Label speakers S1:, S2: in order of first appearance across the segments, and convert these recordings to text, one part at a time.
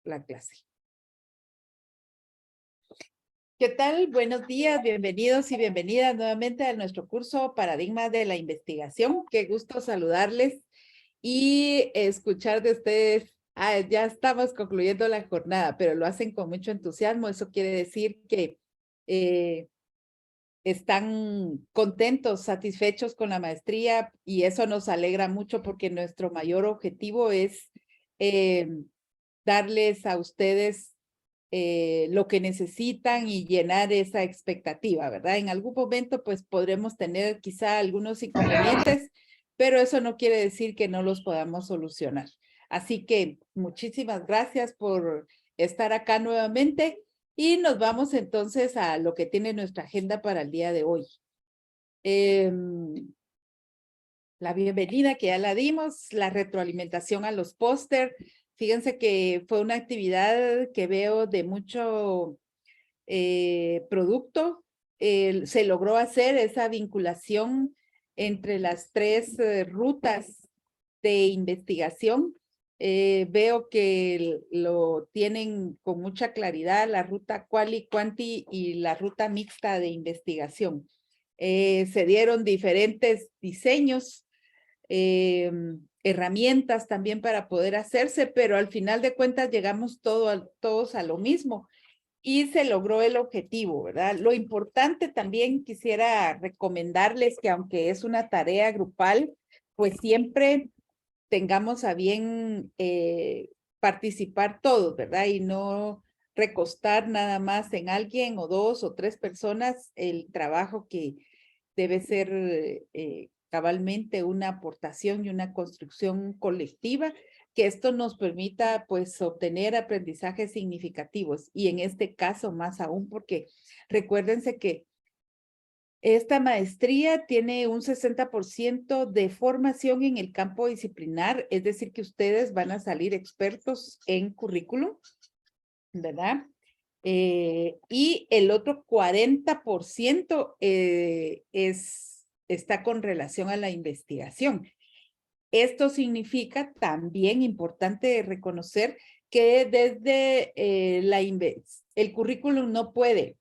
S1: la clase. ¿Qué tal? Buenos días, bienvenidos y bienvenidas nuevamente a nuestro curso Paradigmas de la Investigación. Qué gusto saludarles y escuchar de ustedes. Ya estamos concluyendo la jornada, pero lo hacen con mucho entusiasmo. Eso quiere decir que están contentos, satisfechos con la maestría y eso nos alegra mucho porque nuestro mayor objetivo es darles a ustedes lo que necesitan y llenar esa expectativa, ¿verdad? En algún momento pues podremos tener quizá algunos inconvenientes, pero eso no quiere decir que no los podamos solucionar. Así que muchísimas gracias por estar acá nuevamente y nos vamos entonces a lo que tiene nuestra agenda para el día de hoy. La bienvenida que ya la dimos, la retroalimentación a los póster. Fíjense que fue una actividad que veo de mucho producto. Se logró hacer esa vinculación entre las tres rutas de investigación. Veo que lo tienen con mucha claridad, la ruta Quali-Quanti y la ruta mixta de investigación. Se dieron diferentes diseños, herramientas también para poder hacerse, pero al final de cuentas llegamos todos a lo mismo y se logró el objetivo, ¿verdad? Lo importante también quisiera recomendarles que aunque es una tarea grupal, pues siempre tengamos a bien participar todos, ¿verdad? Y no recostar nada más en alguien o dos o tres personas el trabajo que debe ser cabalmente una aportación y una construcción colectiva, que esto nos permita pues obtener aprendizajes significativos y en este caso más aún porque recuérdense que esta maestría tiene un 60% de formación en el campo disciplinar, es decir que ustedes van a salir expertos en currículum, ¿verdad? Y el otro 40% está con relación a la investigación. Esto significa también importante reconocer que desde el currículum no puede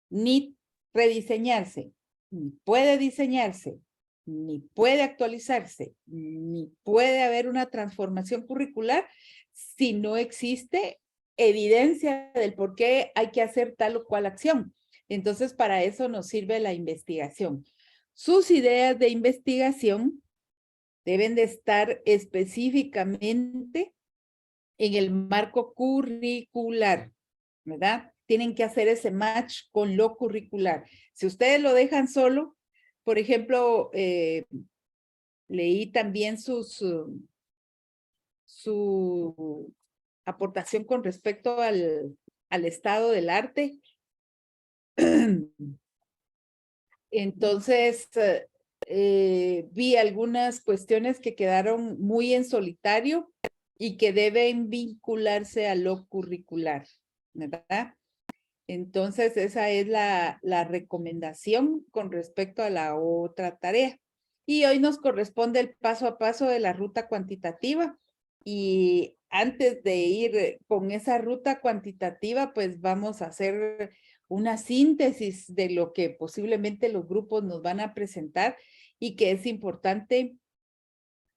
S1: ni rediseñarse, ni puede diseñarse, ni puede actualizarse, ni puede haber una transformación curricular si no existe evidencia del por qué hay que hacer tal o cual acción. Entonces, para eso nos sirve la investigación. Sus ideas de investigación deben de estar específicamente en el marco curricular, ¿verdad? Tienen que hacer ese match con lo curricular. Si ustedes lo dejan solo, por ejemplo, leí también su aportación con respecto al estado del arte. Entonces, vi algunas cuestiones que quedaron muy en solitario y que deben vincularse a lo curricular, ¿verdad? Entonces, esa es la recomendación con respecto a la otra tarea. Y hoy nos corresponde el paso a paso de la ruta cuantitativa. Y antes de ir con esa ruta cuantitativa, pues vamos a hacer una síntesis de lo que posiblemente los grupos nos van a presentar y que es importante,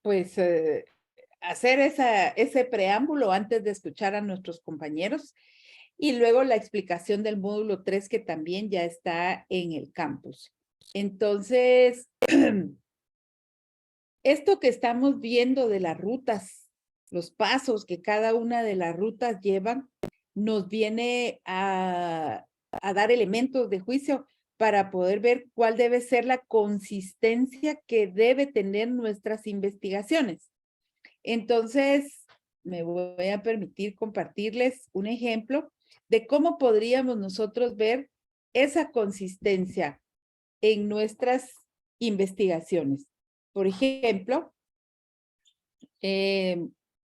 S1: pues, hacer ese preámbulo antes de escuchar a nuestros compañeros. Y luego la explicación del módulo 3 que también ya está en el campus. Entonces, esto que estamos viendo de las rutas, los pasos que cada una de las rutas llevan, nos viene a dar elementos de juicio para poder ver cuál debe ser la consistencia que debe tener nuestras investigaciones. Entonces, me voy a permitir compartirles un ejemplo de cómo podríamos nosotros ver esa consistencia en nuestras investigaciones. Por ejemplo,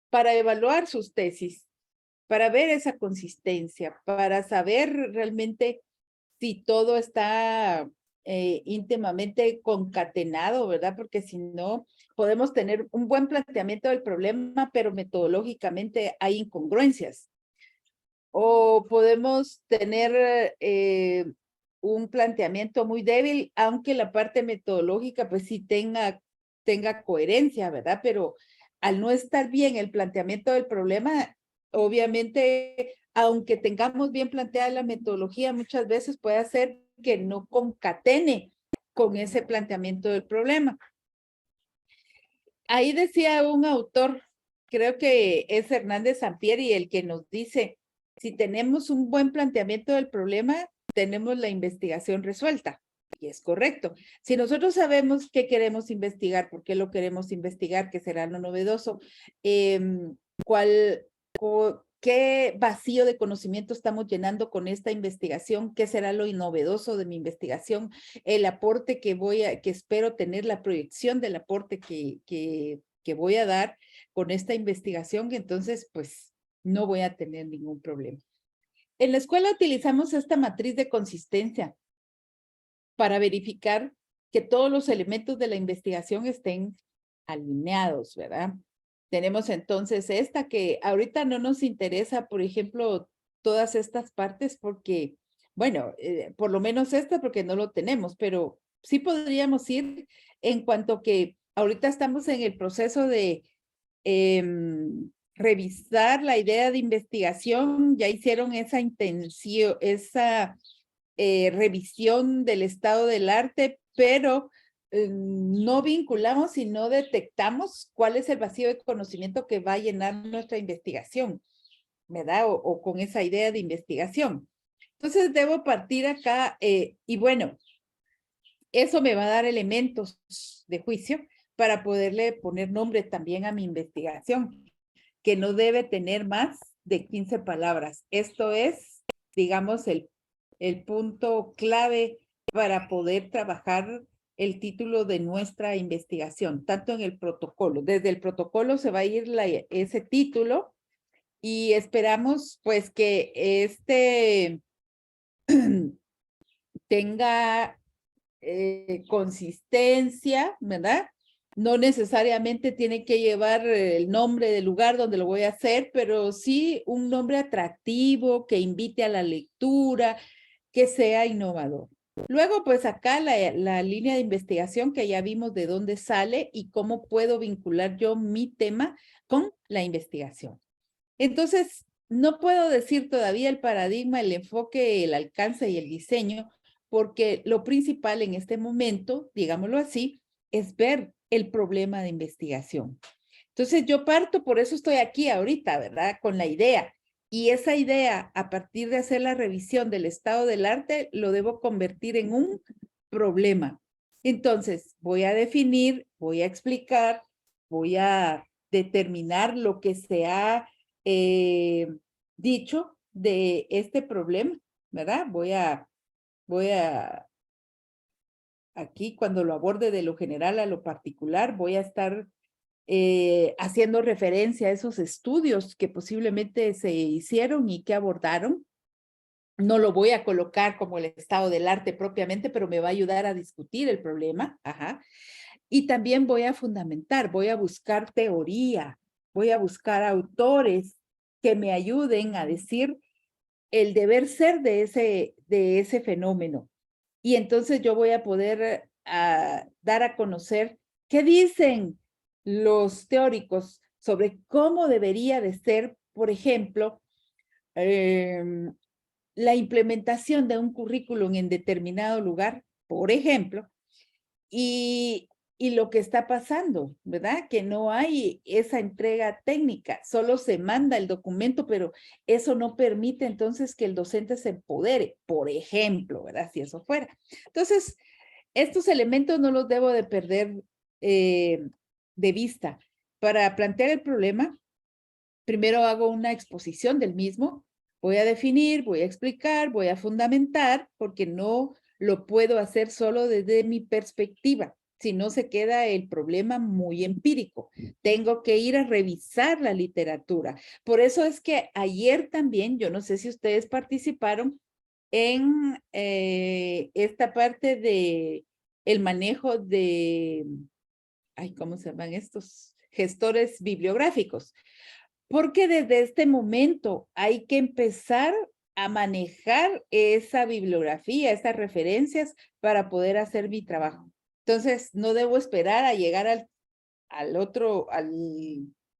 S1: para evaluar sus tesis, para ver esa consistencia, para saber realmente si todo está íntimamente concatenado, ¿verdad? Porque si no, podemos tener un buen planteamiento del problema, pero metodológicamente hay incongruencias. o podemos tener un planteamiento muy débil, aunque la parte metodológica pues sí tenga coherencia, ¿verdad? Pero al no estar bien el planteamiento del problema, obviamente, aunque tengamos bien planteada la metodología, muchas veces puede hacer que no concatene con ese planteamiento del problema. Ahí decía un autor, creo que es Hernández Sampieri, el que nos dice, si tenemos un buen planteamiento del problema, tenemos la investigación resuelta. Y es correcto. Si nosotros sabemos qué queremos investigar, por qué lo queremos investigar, qué será lo novedoso, qué vacío de conocimiento estamos llenando con esta investigación, qué será lo novedoso de mi investigación, el aporte que espero tener, la proyección del aporte que voy a dar con esta investigación, entonces pues no voy a tener ningún problema. En la escuela utilizamos esta matriz de consistencia para verificar que todos los elementos de la investigación estén alineados, ¿verdad? Tenemos entonces esta que ahorita no nos interesa, por ejemplo, todas estas partes porque, bueno, por lo menos esta porque no lo tenemos, pero sí podríamos ir en cuanto que ahorita estamos en el proceso de revisar la idea de investigación, ya hicieron esa intención, esa revisión del estado del arte, pero no vinculamos y no detectamos cuál es el vacío de conocimiento que va a llenar nuestra investigación, ¿verdad? O con esa idea de investigación. Entonces debo partir acá y bueno, eso me va a dar elementos de juicio para poderle poner nombre también a mi investigación, que no debe tener más de 15 palabras. Esto es, digamos, el punto clave para poder trabajar el título de nuestra investigación, tanto en el protocolo. Desde el protocolo se va a ir ese título y esperamos pues que este tenga consistencia, ¿verdad? No necesariamente tiene que llevar el nombre del lugar donde lo voy a hacer, pero sí un nombre atractivo que invite a la lectura, que sea innovador. Luego, pues acá la línea de investigación que ya vimos de dónde sale y cómo puedo vincular yo mi tema con la investigación. Entonces, no puedo decir todavía el paradigma, el enfoque, el alcance y el diseño, porque lo principal en este momento, digámoslo así, es ver el problema de investigación. Entonces, yo parto, por eso estoy aquí ahorita, ¿verdad? Con la idea. Y esa idea, a partir de hacer la revisión del estado del arte, lo debo convertir en un problema. Entonces, voy a definir, voy a explicar, voy a determinar lo que se ha dicho de este problema, ¿verdad? Voy a, aquí cuando lo aborde de lo general a lo particular, voy a estar haciendo referencia a esos estudios que posiblemente se hicieron y que abordaron. No lo voy a colocar como el estado del arte propiamente, pero me va a ayudar a discutir el problema. Ajá. Y también voy a fundamentar, voy a buscar teoría, voy a buscar autores que me ayuden a decir el deber ser de ese fenómeno. Y entonces yo voy a poder dar a conocer qué dicen los teóricos sobre cómo debería de ser, por ejemplo, la implementación de un currículum en determinado lugar, por ejemplo, y, y lo que está pasando, ¿verdad? Que no hay esa entrega técnica, solo se manda el documento, pero eso no permite entonces que el docente se empodere, por ejemplo, ¿verdad? Si eso fuera. Entonces, estos elementos no los debo de perder de vista. Para plantear el problema, primero hago una exposición del mismo, voy a definir, voy a explicar, voy a fundamentar, porque no lo puedo hacer solo desde mi perspectiva, si no se queda el problema muy empírico. Tengo que ir a revisar la literatura. Por eso es que ayer también, yo no sé si ustedes participaron en esta parte de el manejo de, ay, ¿cómo se llaman estos? Gestores bibliográficos. Porque desde este momento hay que empezar a manejar esa bibliografía, esas referencias para poder hacer mi trabajo. Entonces, no debo esperar a llegar al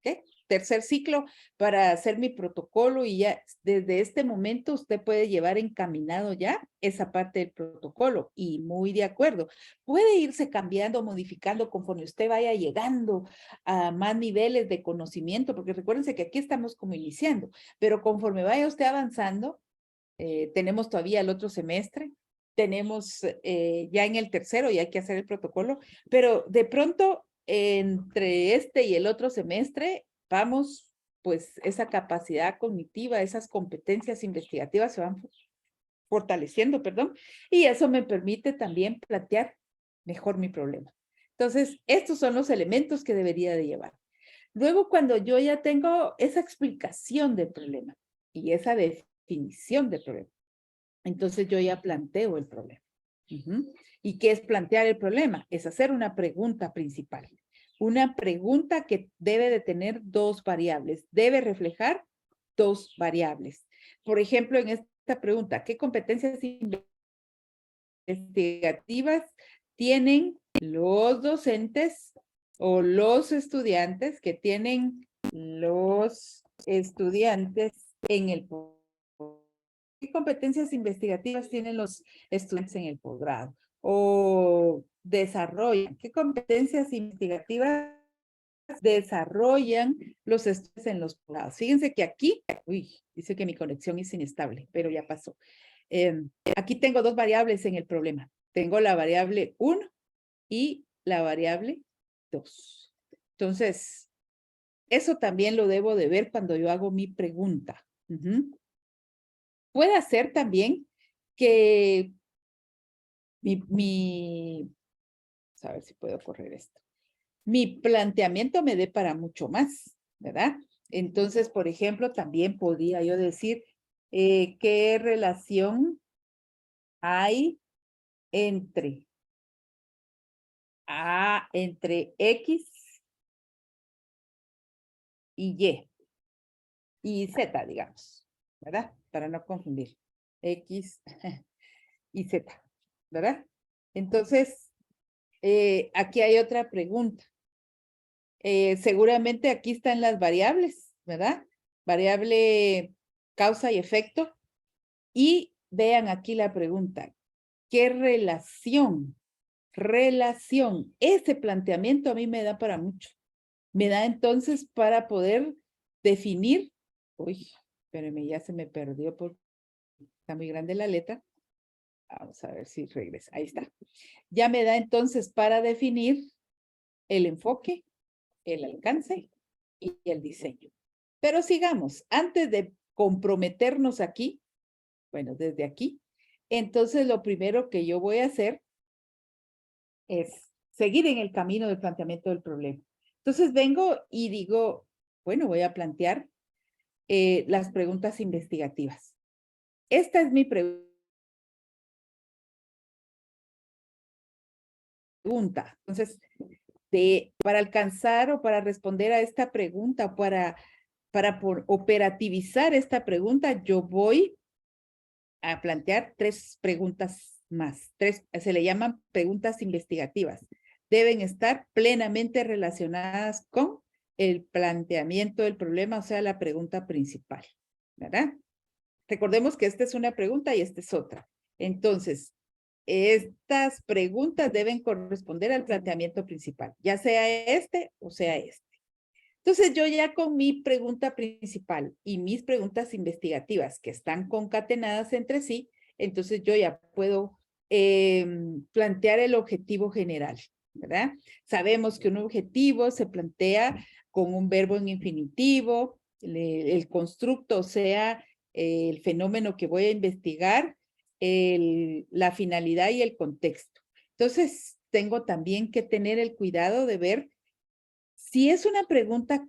S1: ¿qué? Tercer ciclo para hacer mi protocolo y ya desde este momento usted puede llevar encaminado ya esa parte del protocolo y muy de acuerdo. Puede irse cambiando, modificando conforme usted vaya llegando a más niveles de conocimiento, porque recuérdense que aquí estamos como iniciando, pero conforme vaya usted avanzando, tenemos todavía el otro semestre, tenemos ya en el tercero y hay que hacer el protocolo, pero de pronto entre este y el otro semestre vamos, pues esa capacidad cognitiva, esas competencias investigativas se van fortaleciendo, perdón, y eso me permite también plantear mejor mi problema. Entonces, estos son los elementos que debería de llevar. Luego, cuando yo ya tengo esa explicación del problema y esa definición del problema, entonces yo ya planteo el problema. ¿Y qué es plantear el problema? Es hacer una pregunta principal. Una pregunta que debe de tener dos variables. Debe reflejar dos variables. Por ejemplo, en esta pregunta, ¿qué competencias investigativas tienen los docentes o los estudiantes que tienen los estudiantes en el posgrado? ¿Qué competencias investigativas tienen los estudiantes en el posgrado? O desarrollan, ¿qué competencias investigativas desarrollan los estudiantes en los posgrados? Fíjense que aquí, dice que mi conexión es inestable, pero ya pasó. Aquí tengo dos variables en el problema. Tengo la variable 1 y la variable 2. Entonces, eso también lo debo de ver cuando yo hago mi pregunta. Puede ser también que a ver si puedo correr esto. Mi planteamiento me dé para mucho más, ¿verdad? Entonces, por ejemplo, también podría yo decir qué relación hay entre X y Z, digamos, ¿verdad? Para no confundir. X y Z, ¿verdad? Entonces, aquí hay otra pregunta. Seguramente aquí están las variables, ¿verdad? Variable causa y efecto. Y vean aquí la pregunta. ¿Qué relación? Ese planteamiento a mí me da para mucho. Me da entonces para poder definir. Uy, espérenme, ya se me perdió porque está muy grande la letra. Vamos a ver si regresa. Ahí está. Ya me da entonces para definir el enfoque, el alcance y el diseño. Pero sigamos, antes de comprometernos aquí, bueno, desde aquí, entonces lo primero que yo voy a hacer es seguir en el camino del planteamiento del problema. Entonces vengo y digo, bueno, voy a plantear las preguntas investigativas. Esta es mi pregunta. Entonces, para alcanzar o para responder a esta pregunta, para operativizar esta pregunta, yo voy a plantear tres preguntas más. Se le llaman preguntas investigativas. Deben estar plenamente relacionadas con el planteamiento del problema, o sea, la pregunta principal, ¿verdad? Recordemos que esta es una pregunta y esta es otra. Entonces, estas preguntas deben corresponder al planteamiento principal, ya sea este o sea este. Entonces, yo ya con mi pregunta principal y mis preguntas investigativas que están concatenadas entre sí, entonces yo ya puedo plantear el objetivo general, ¿verdad? Sabemos que un objetivo se plantea con un verbo en infinitivo, el constructo, o sea, el fenómeno que voy a investigar, la finalidad y el contexto. Entonces, tengo también que tener el cuidado de ver si es una pregunta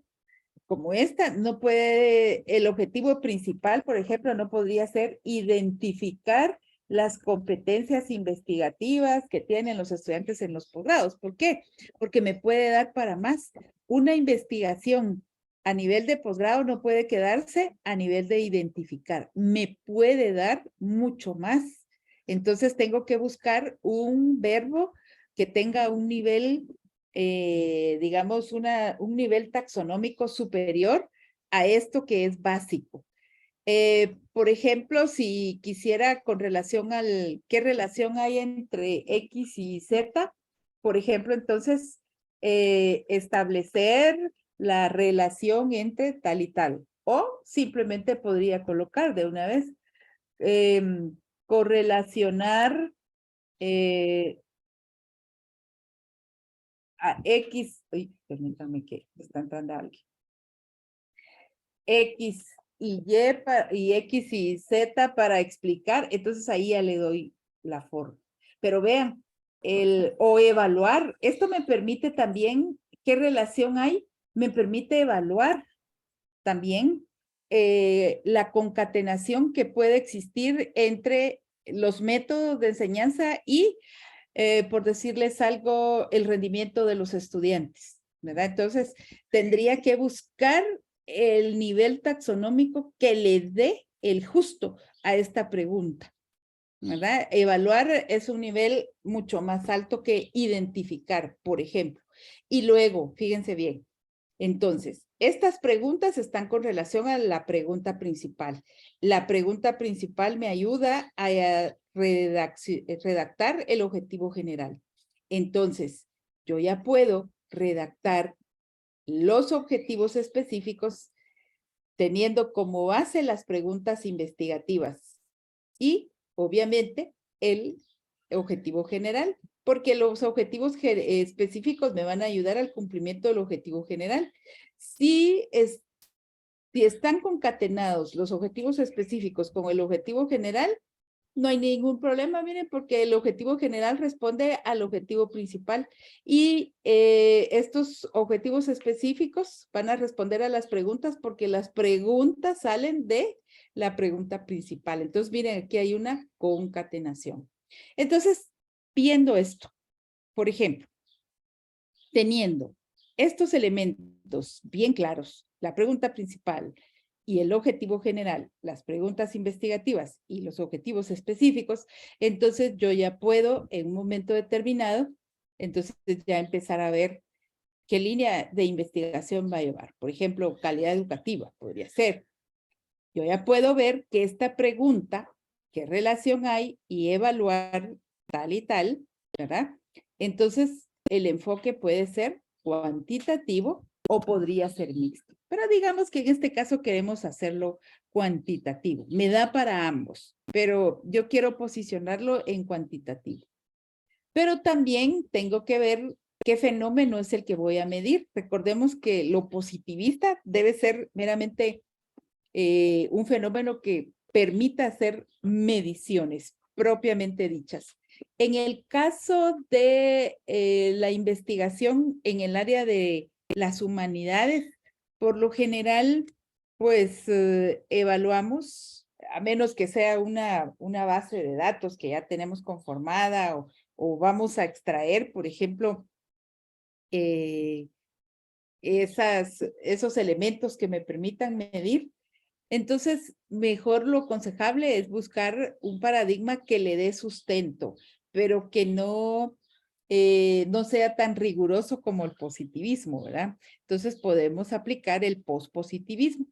S1: como esta, no puede, el objetivo principal, por ejemplo, no podría ser identificar las competencias investigativas que tienen los estudiantes en los posgrados. ¿Por qué? Porque me puede dar para más. Una investigación a nivel de posgrado no puede quedarse a nivel de identificar. Me puede dar mucho más. Entonces tengo que buscar un verbo que tenga un nivel, digamos, un nivel taxonómico superior a esto que es básico. Por ejemplo, si quisiera con relación ¿qué relación hay entre X y Z? Por ejemplo, entonces, establecer la relación entre tal y tal. O simplemente podría colocar de una vez, correlacionar a X, permítame que está entrando alguien. X y Y X y Z para explicar, entonces ahí ya le doy la forma. Pero vean, o evaluar, esto me permite también, ¿qué relación hay? Me permite evaluar también la concatenación que puede existir entre los métodos de enseñanza y, por decirles algo, el rendimiento de los estudiantes, ¿verdad? Entonces, tendría que buscar el nivel taxonómico que le dé el justo a esta pregunta, ¿verdad? Evaluar es un nivel mucho más alto que identificar, por ejemplo. Y luego, fíjense bien, entonces, estas preguntas están con relación a la pregunta principal. La pregunta principal me ayuda a redactar el objetivo general. Entonces, yo ya puedo redactar los objetivos específicos teniendo como base las preguntas investigativas y, obviamente, el objetivo general, porque los objetivos específicos me van a ayudar al cumplimiento del objetivo general. Si están concatenados los objetivos específicos con el objetivo general, no hay ningún problema, miren, porque el objetivo general responde al objetivo principal y estos objetivos específicos van a responder a las preguntas porque las preguntas salen de la pregunta principal. Entonces, miren, aquí hay una concatenación. Entonces, viendo esto, por ejemplo, teniendo estos elementos bien claros, la pregunta principal y el objetivo general, las preguntas investigativas y los objetivos específicos, entonces yo ya puedo en un momento determinado, entonces ya empezar a ver qué línea de investigación va a llevar. Por ejemplo, calidad educativa podría ser. Yo ya puedo ver que esta pregunta, qué relación hay y evaluar tal y tal, ¿verdad? Entonces, el enfoque puede ser cuantitativo o podría ser mixto. Pero digamos que en este caso queremos hacerlo cuantitativo. Me da para ambos, pero yo quiero posicionarlo en cuantitativo. Pero también tengo que ver qué fenómeno es el que voy a medir. Recordemos que lo positivista debe ser meramente un fenómeno que permita hacer mediciones propiamente dichas. En el caso de la investigación en el área de las humanidades, por lo general, pues evaluamos, a menos que sea una base de datos que ya tenemos conformada o vamos a extraer, por ejemplo, esos elementos que me permitan medir. Entonces, mejor lo aconsejable es buscar un paradigma que le dé sustento, pero que no sea tan riguroso como el positivismo, ¿verdad? Entonces, podemos aplicar el pospositivismo.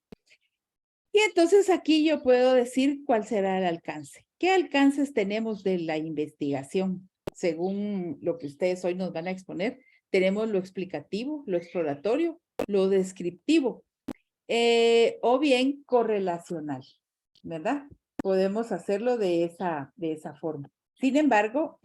S1: Y entonces aquí yo puedo decir cuál será el alcance. ¿Qué alcances tenemos de la investigación? Según lo que ustedes hoy nos van a exponer, tenemos lo explicativo, lo exploratorio, lo descriptivo. O bien correlacional, ¿verdad? Podemos hacerlo de esa forma. Sin embargo,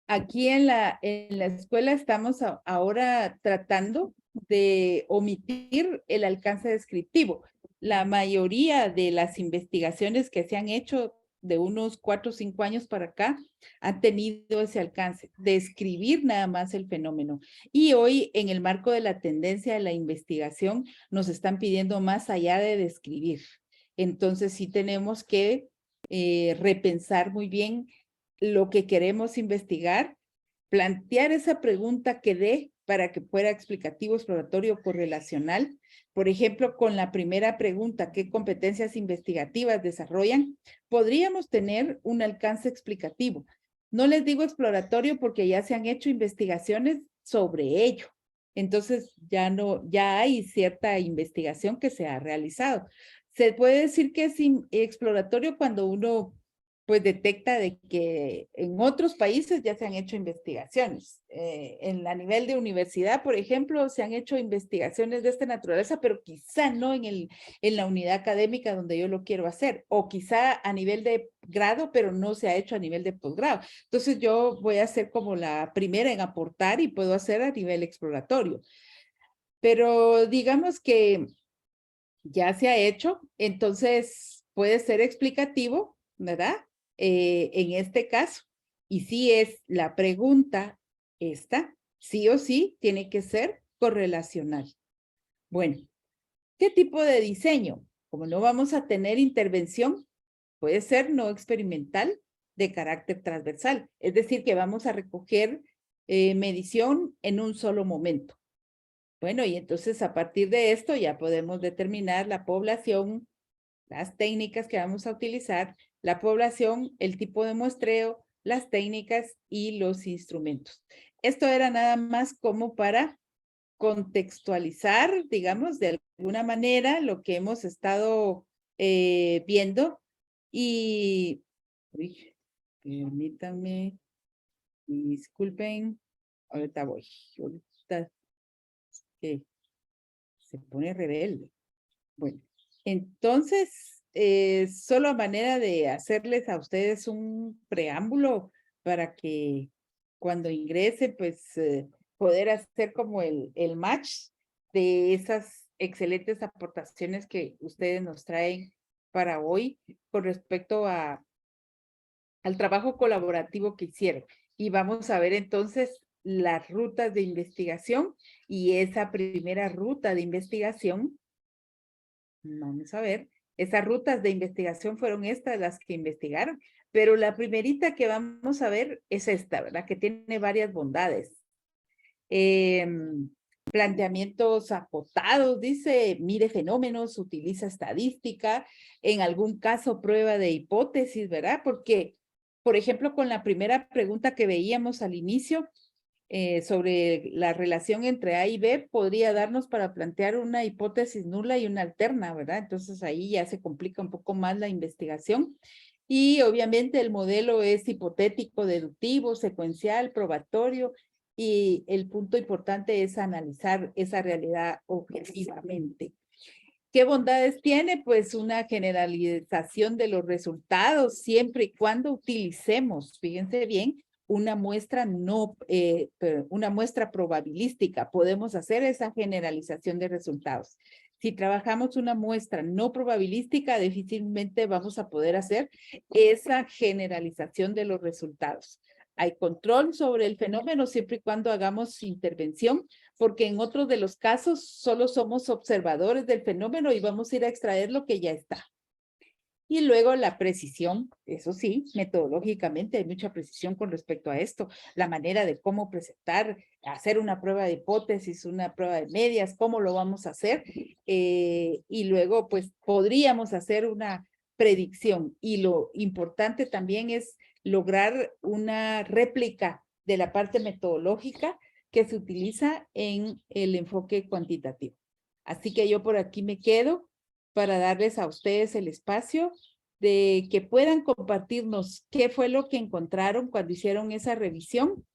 S1: aquí en la escuela estamos ahora tratando de omitir el alcance descriptivo. La mayoría de las investigaciones que se han hecho de unos 4 o 5 años para acá han tenido ese alcance, describir nada más el fenómeno. Y hoy, en el marco de la tendencia de la investigación, nos están pidiendo más allá de describir. Entonces, sí tenemos que repensar muy bien lo que queremos investigar, plantear esa pregunta que dé para que fuera explicativo, exploratorio, correlacional. Por ejemplo, con la primera pregunta, ¿qué competencias investigativas desarrollan? Podríamos tener un alcance explicativo. No les digo exploratorio porque ya se han hecho investigaciones sobre ello. Entonces, ya hay cierta investigación que se ha realizado. Se puede decir que es exploratorio cuando uno pues detecta de que en otros países ya se han hecho investigaciones. A nivel de universidad, por ejemplo, se han hecho investigaciones de esta naturaleza, pero quizá no en la unidad académica donde yo lo quiero hacer, o quizá a nivel de grado, pero no se ha hecho a nivel de posgrado. Entonces yo voy a ser como la primera en aportar y puedo hacer a nivel exploratorio. Pero digamos que ya se ha hecho, entonces puede ser explicativo, ¿verdad? En este caso. Y si es la pregunta esta, sí o sí, tiene que ser correlacional. Bueno, ¿qué tipo de diseño? Como no vamos a tener intervención, puede ser no experimental de carácter transversal. Es decir, que vamos a recoger medición en un solo momento. Bueno, y entonces a partir de esto ya podemos determinar la población, las técnicas que vamos a utilizar, la población, el tipo de muestreo, las técnicas y los instrumentos. Esto era nada más como para contextualizar, digamos, de alguna manera lo que hemos estado viendo. Y, uy, permítanme, disculpen, ahorita voy, ahorita se pone rebelde. Bueno, entonces, solo a manera de hacerles a ustedes un preámbulo para que cuando ingrese, pues, poder hacer como el match de esas excelentes aportaciones que ustedes nos traen para hoy con respecto al trabajo colaborativo que hicieron. Y vamos a ver entonces las rutas de investigación y esa primera ruta de investigación. Vamos a ver, esas rutas de investigación fueron estas las que investigaron, pero la primerita que vamos a ver es esta, ¿verdad? Que tiene varias bondades. Planteamientos acotados, dice, mire fenómenos, utiliza estadística, en algún caso prueba de hipótesis, ¿verdad? Porque, por ejemplo, con la primera pregunta que veíamos al inicio, sobre la relación entre A y B podría darnos para plantear una hipótesis nula y una alterna, ¿verdad? Entonces ahí ya se complica un poco más la investigación. Y obviamente el modelo es hipotético, deductivo, secuencial, probatorio, y el punto importante es analizar esa realidad objetivamente. ¿Qué bondades tiene? Pues una generalización de los resultados siempre y cuando utilicemos, fíjense bien, una muestra una muestra probabilística. Podemos hacer esa generalización de resultados. Si trabajamos una muestra no probabilística, difícilmente vamos a poder hacer esa generalización de los resultados. Hay control sobre el fenómeno siempre y cuando hagamos intervención, porque en otros de los casos solo somos observadores del fenómeno y vamos a ir a extraer lo que ya está. Y luego la precisión, eso sí, metodológicamente hay mucha precisión con respecto a esto, la manera de cómo presentar, hacer una prueba de hipótesis, una prueba de medias, cómo lo vamos a hacer, y luego pues podríamos hacer una predicción. Y lo importante también es lograr una réplica de la parte metodológica que se utiliza en el enfoque cuantitativo. Así que yo por aquí me quedo para darles a ustedes el espacio de que puedan compartirnos qué fue lo que encontraron cuando hicieron esa revisión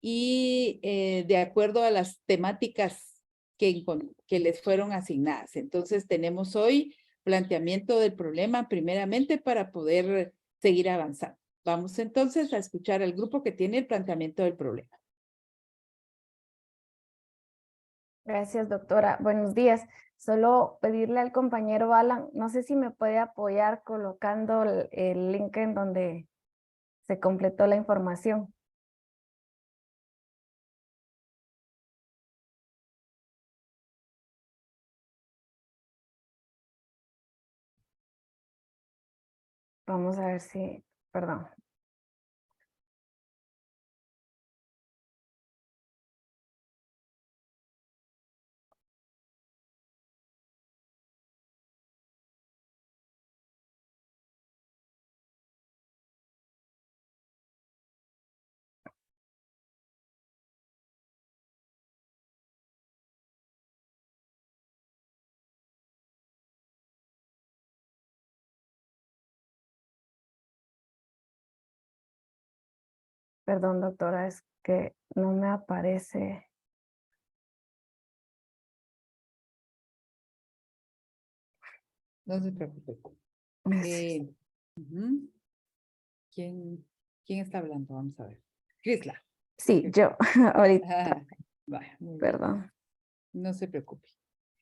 S1: y de acuerdo a las temáticas que les fueron asignadas. Entonces tenemos hoy planteamiento del problema primeramente para poder seguir avanzando. Vamos entonces a escuchar al grupo que tiene el planteamiento del problema.
S2: Gracias, doctora. Buenos días. Solo pedirle al compañero Alan, no sé si me puede apoyar colocando el link en donde se completó la información. Vamos a ver si, perdón. Perdón, doctora, es que no me aparece.
S1: No se preocupe.
S2: Gracias.
S1: Ujú. ¿Quién está hablando? Vamos a ver. Crisla.
S2: Sí, yo, ahorita,
S1: Vaya, muy bien.
S2: perdón,
S1: No se preocupe.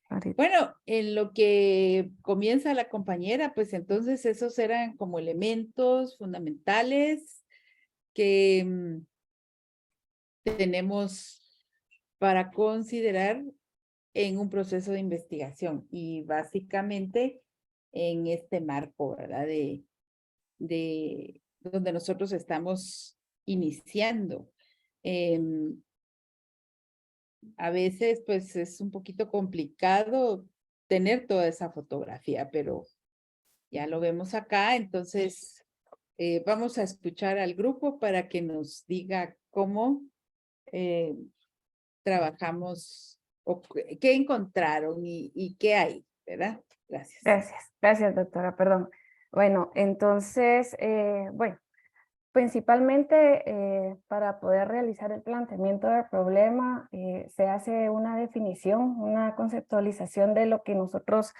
S2: ahorita.
S1: Bueno, en lo que comienza la compañera, pues entonces esos eran como elementos fundamentales que tenemos para considerar en un proceso de investigación y básicamente en este marco, ¿verdad? De donde nosotros estamos iniciando. A veces, pues, es un poquito complicado tener toda esa fotografía, pero ya lo vemos acá, entonces vamos a escuchar al grupo para que nos diga cómo eh, trabajamos o qué encontraron y qué hay, ¿verdad? Gracias.
S2: Gracias, doctora, perdón. Bueno, entonces, bueno, principalmente para poder realizar el planteamiento del problema, se hace una definición, una conceptualización de lo que nosotros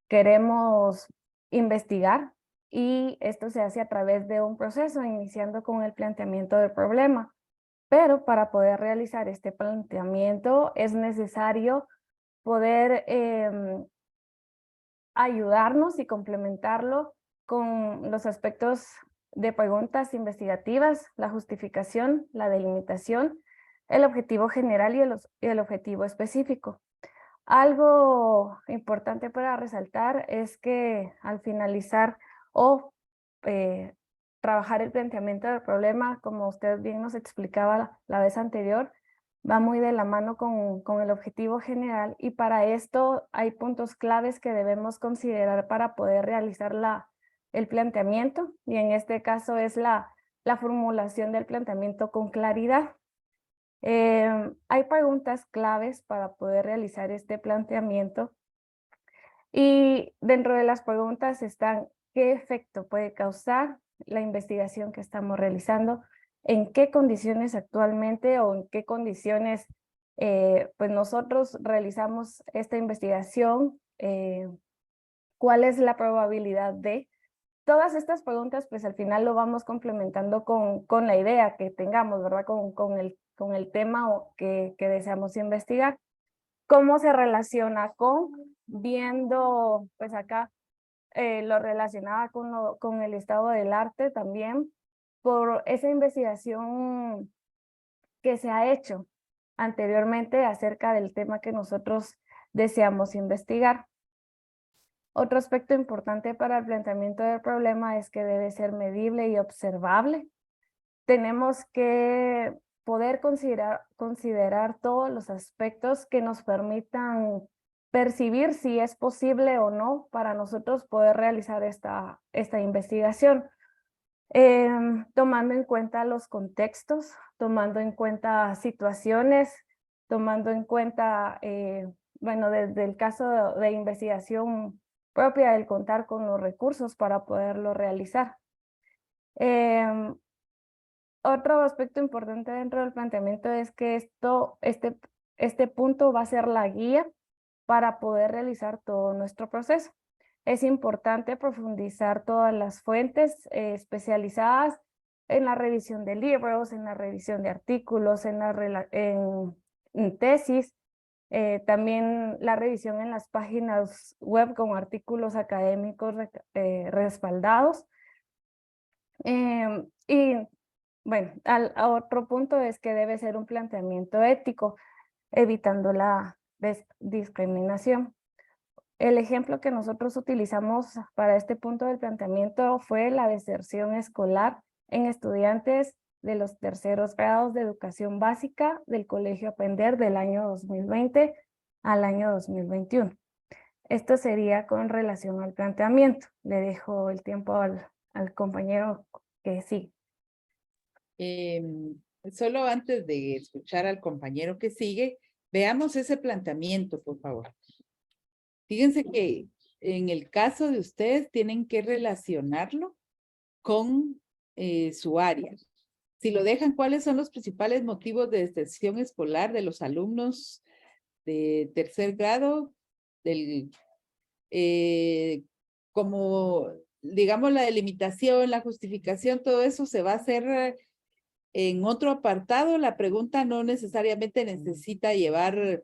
S2: queremos investigar y esto se hace a través de un proceso, iniciando con el planteamiento del problema. Pero para poder realizar este planteamiento es necesario poder ayudarnos y complementarlo con los aspectos de preguntas investigativas, la justificación, la delimitación, el objetivo general y el objetivo específico. Algo importante para resaltar es que al finalizar o trabajar el planteamiento del problema, como usted bien nos explicaba la vez anterior, va muy de la mano con el objetivo general y para esto hay puntos claves que debemos considerar para poder realizar el planteamiento y en este caso es la formulación del planteamiento con claridad. Hay preguntas claves para poder realizar este planteamiento y dentro de las preguntas están qué efecto puede causar la investigación que estamos realizando, en qué condiciones actualmente o en qué condiciones pues nosotros realizamos esta investigación, cuál es la probabilidad de. Todas estas preguntas, pues al final lo vamos complementando con la idea que tengamos, ¿verdad? Con el tema que deseamos investigar. ¿Cómo se relaciona con viendo, pues acá lo relacionaba con el estado del arte también, por esa investigación que se ha hecho anteriormente acerca del tema que nosotros deseamos investigar? Otro aspecto importante para el planteamiento del problema es que debe ser medible y observable. Tenemos que poder considerar todos los aspectos que nos permitan percibir si es posible o no para nosotros poder realizar esta investigación. Tomando en cuenta los contextos, tomando en cuenta situaciones, tomando en cuenta, bueno, desde el caso de investigación propia, el contar con los recursos para poderlo realizar. Otro aspecto importante dentro del planteamiento es que este punto va a ser la guía para poder realizar todo nuestro proceso. Es importante profundizar todas las fuentes especializadas en la revisión de libros, en la revisión de artículos, en tesis, también la revisión en las páginas web con artículos académicos respaldados. Y bueno, a otro punto es que debe ser un planteamiento ético, evitando la discriminación. El ejemplo que nosotros utilizamos para este punto del planteamiento fue la deserción escolar en estudiantes de los terceros grados de educación básica del Colegio Aprender del año 2020 al año 2021. Esto sería con relación al planteamiento. Le dejo el tiempo al compañero que sí.
S1: Solo antes de escuchar al compañero que sigue, veamos ese planteamiento, por favor. Fíjense que en el caso de ustedes tienen que relacionarlo con su área. Si lo dejan, ¿cuáles son los principales motivos de deserción escolar de los alumnos de tercer grado? Como, digamos, la delimitación, la justificación, todo eso se va a hacer en otro apartado. La pregunta no necesariamente necesita llevar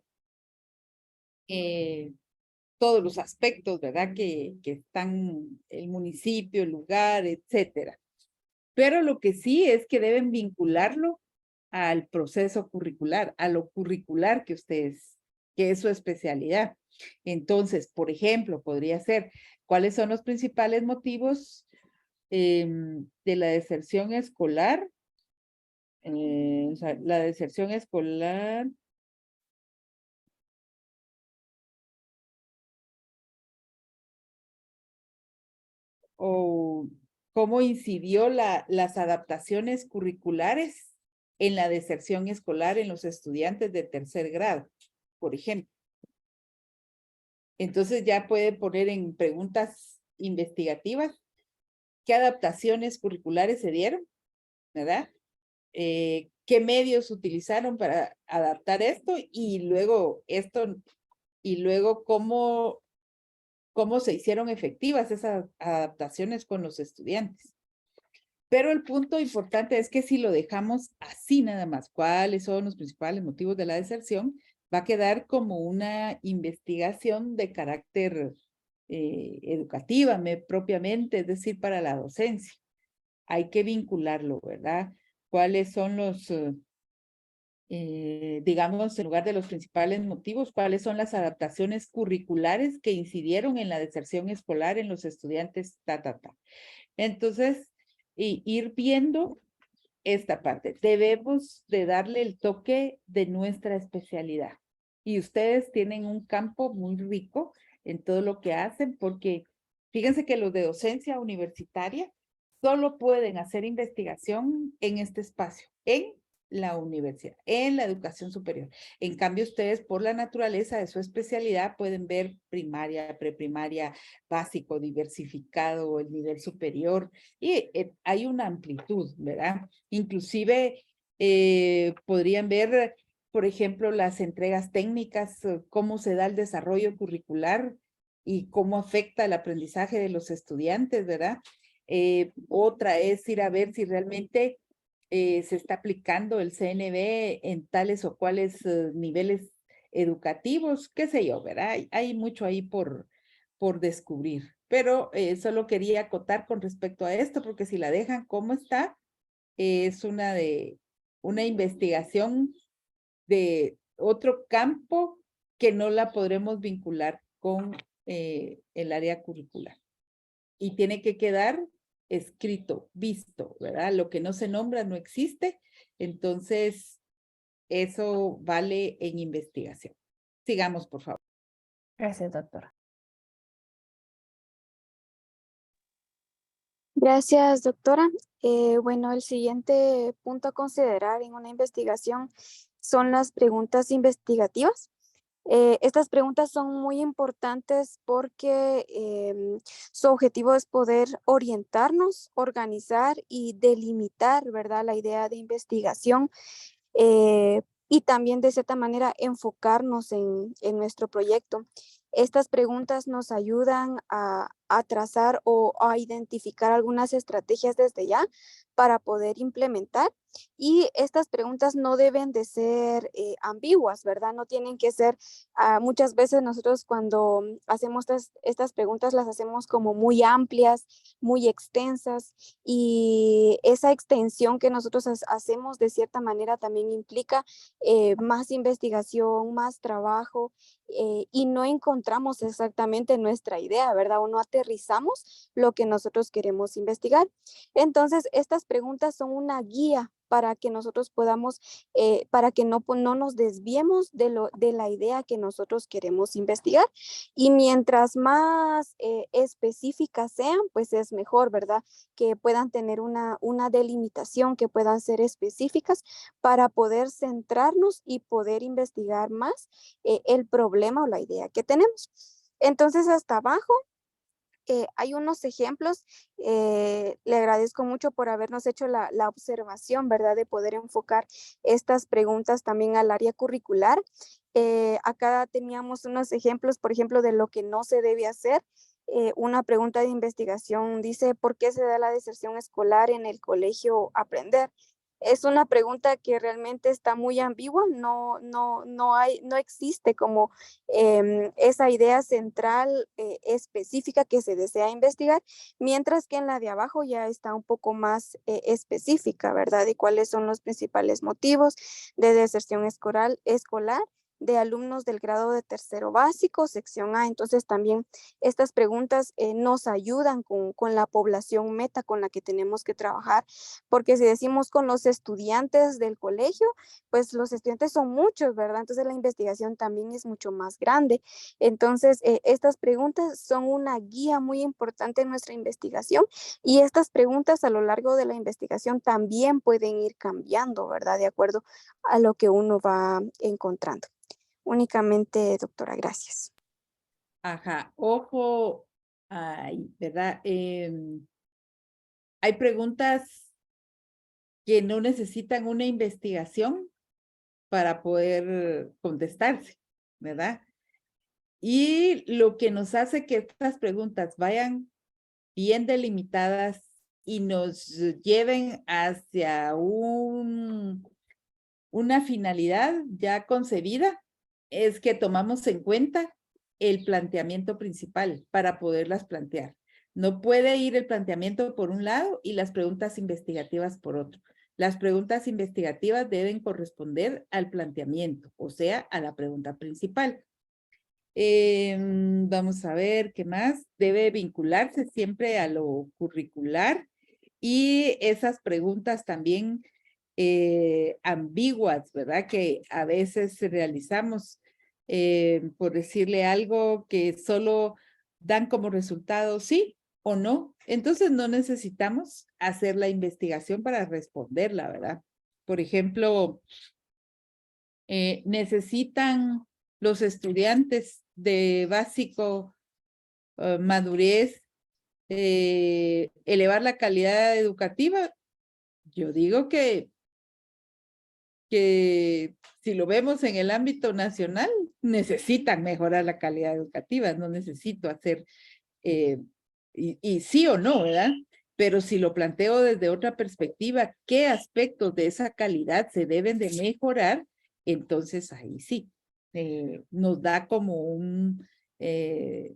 S1: todos los aspectos, ¿verdad? Que están el municipio, el lugar, etcétera. Pero lo que sí es que deben vincularlo al proceso curricular, a lo curricular que ustedes, que es su especialidad. Entonces, por ejemplo, podría ser, ¿cuáles son los principales motivos de la deserción escolar? O sea, la deserción escolar. O cómo incidió las adaptaciones curriculares en la deserción escolar en los estudiantes de tercer grado, por ejemplo. Entonces ya puede poner en preguntas investigativas qué adaptaciones curriculares se dieron, ¿verdad? ¿Qué medios utilizaron para adaptar esto? Y luego cómo se hicieron efectivas esas adaptaciones con los estudiantes. Pero el punto importante es que si lo dejamos así nada más, cuáles son los principales motivos de la deserción, va a quedar como una investigación de carácter educativa, propiamente, es decir, para la docencia. Hay que vincularlo, ¿verdad? ¿Cuáles son los, digamos, en lugar de los principales motivos, cuáles son las adaptaciones curriculares que incidieron en la deserción escolar en los estudiantes, Entonces, ir viendo esta parte. Debemos de darle el toque de nuestra especialidad. Y ustedes tienen un campo muy rico en todo lo que hacen, porque fíjense que los de docencia universitaria solo pueden hacer investigación en este espacio, en la universidad, en la educación superior. En cambio, ustedes, por la naturaleza de su especialidad, pueden ver primaria, preprimaria, básico, diversificado, el nivel superior, y hay una amplitud, ¿verdad? Inclusive podrían ver, por ejemplo, las entregas técnicas, cómo se da el desarrollo curricular y cómo afecta el aprendizaje de los estudiantes, ¿verdad? Otra es ir a ver si realmente se está aplicando el CNB en tales o cuales niveles educativos, qué sé yo, ¿verdad? Hay mucho ahí por descubrir. Pero solo quería acotar con respecto a esto, porque si la dejan como está, es una investigación de otro campo que no la podremos vincular con el área curricular. Y tiene que quedar escrito, visto, ¿verdad? Lo que no se nombra no existe, entonces eso vale en investigación. Sigamos, por favor.
S2: Gracias, doctora.
S3: Gracias, doctora. Bueno, el siguiente punto a considerar en una investigación son las preguntas investigativas. Estas preguntas son muy importantes porque su objetivo es poder orientarnos, organizar y delimitar, ¿verdad?, la idea de investigación y también de cierta manera enfocarnos en nuestro proyecto. Estas preguntas nos ayudan a trazar o a identificar algunas estrategias desde ya para poder implementar. Y estas preguntas no deben de ser ambiguas, ¿verdad? No tienen que ser, muchas veces nosotros cuando hacemos estas preguntas las hacemos como muy amplias, muy extensas, y esa extensión que nosotros hacemos de cierta manera también implica más investigación, más trabajo, y no encontramos exactamente nuestra idea, ¿verdad? O no aterrizamos lo que nosotros queremos investigar. Entonces, estas preguntas son una guía para que nosotros podamos, para que no nos desviemos de la idea que nosotros queremos investigar. Y mientras más específicas sean, pues es mejor, ¿verdad? Que puedan tener una delimitación, que puedan ser específicas para poder centrarnos y poder investigar más el problema o la idea que tenemos. Entonces, hasta abajo hay unos ejemplos. Le agradezco mucho por habernos hecho la observación, ¿verdad? De poder enfocar estas preguntas también al área curricular. Acá teníamos unos ejemplos, por ejemplo, de lo que no se debe hacer. Una pregunta de investigación dice, ¿por qué se da la deserción escolar en el colegio Aprender? Es una pregunta que realmente está muy ambigua, no existe como esa idea central específica que se desea investigar, mientras que en la de abajo ya está un poco más específica, ¿verdad? De cuáles son los principales motivos de deserción escolar de alumnos del grado de tercero básico, sección A. Entonces también estas preguntas nos ayudan con la población meta con la que tenemos que trabajar, porque si decimos con los estudiantes del colegio, pues los estudiantes son muchos, ¿verdad? Entonces la investigación también es mucho más grande. Entonces estas preguntas son una guía muy importante en nuestra investigación, y estas preguntas a lo largo de la investigación también pueden ir cambiando, ¿verdad? De acuerdo a lo que uno va encontrando. Únicamente, doctora, gracias.
S1: Ajá, ojo, ay, ¿verdad? Hay preguntas que no necesitan una investigación para poder contestarse, ¿verdad? Y lo que nos hace que estas preguntas vayan bien delimitadas y nos lleven hacia una finalidad ya concebida es que tomamos en cuenta el planteamiento principal para poderlas plantear. No puede ir el planteamiento por un lado y las preguntas investigativas por otro. Las preguntas investigativas deben corresponder al planteamiento, o sea, a la pregunta principal. Vamos a ver qué más. Debe vincularse siempre a lo curricular y esas preguntas también ambiguas, ¿verdad? Que a veces realizamos por decirle algo que solo dan como resultado sí o no. Entonces no necesitamos hacer la investigación para responderla, ¿verdad? Por ejemplo, necesitan los estudiantes de básico madurez elevar la calidad educativa. Yo digo que si lo vemos en el ámbito nacional, necesitan mejorar la calidad educativa, no necesito hacer, y sí o no, ¿verdad? Pero si lo planteo desde otra perspectiva, ¿qué aspectos de esa calidad se deben de mejorar? Entonces ahí sí, nos da como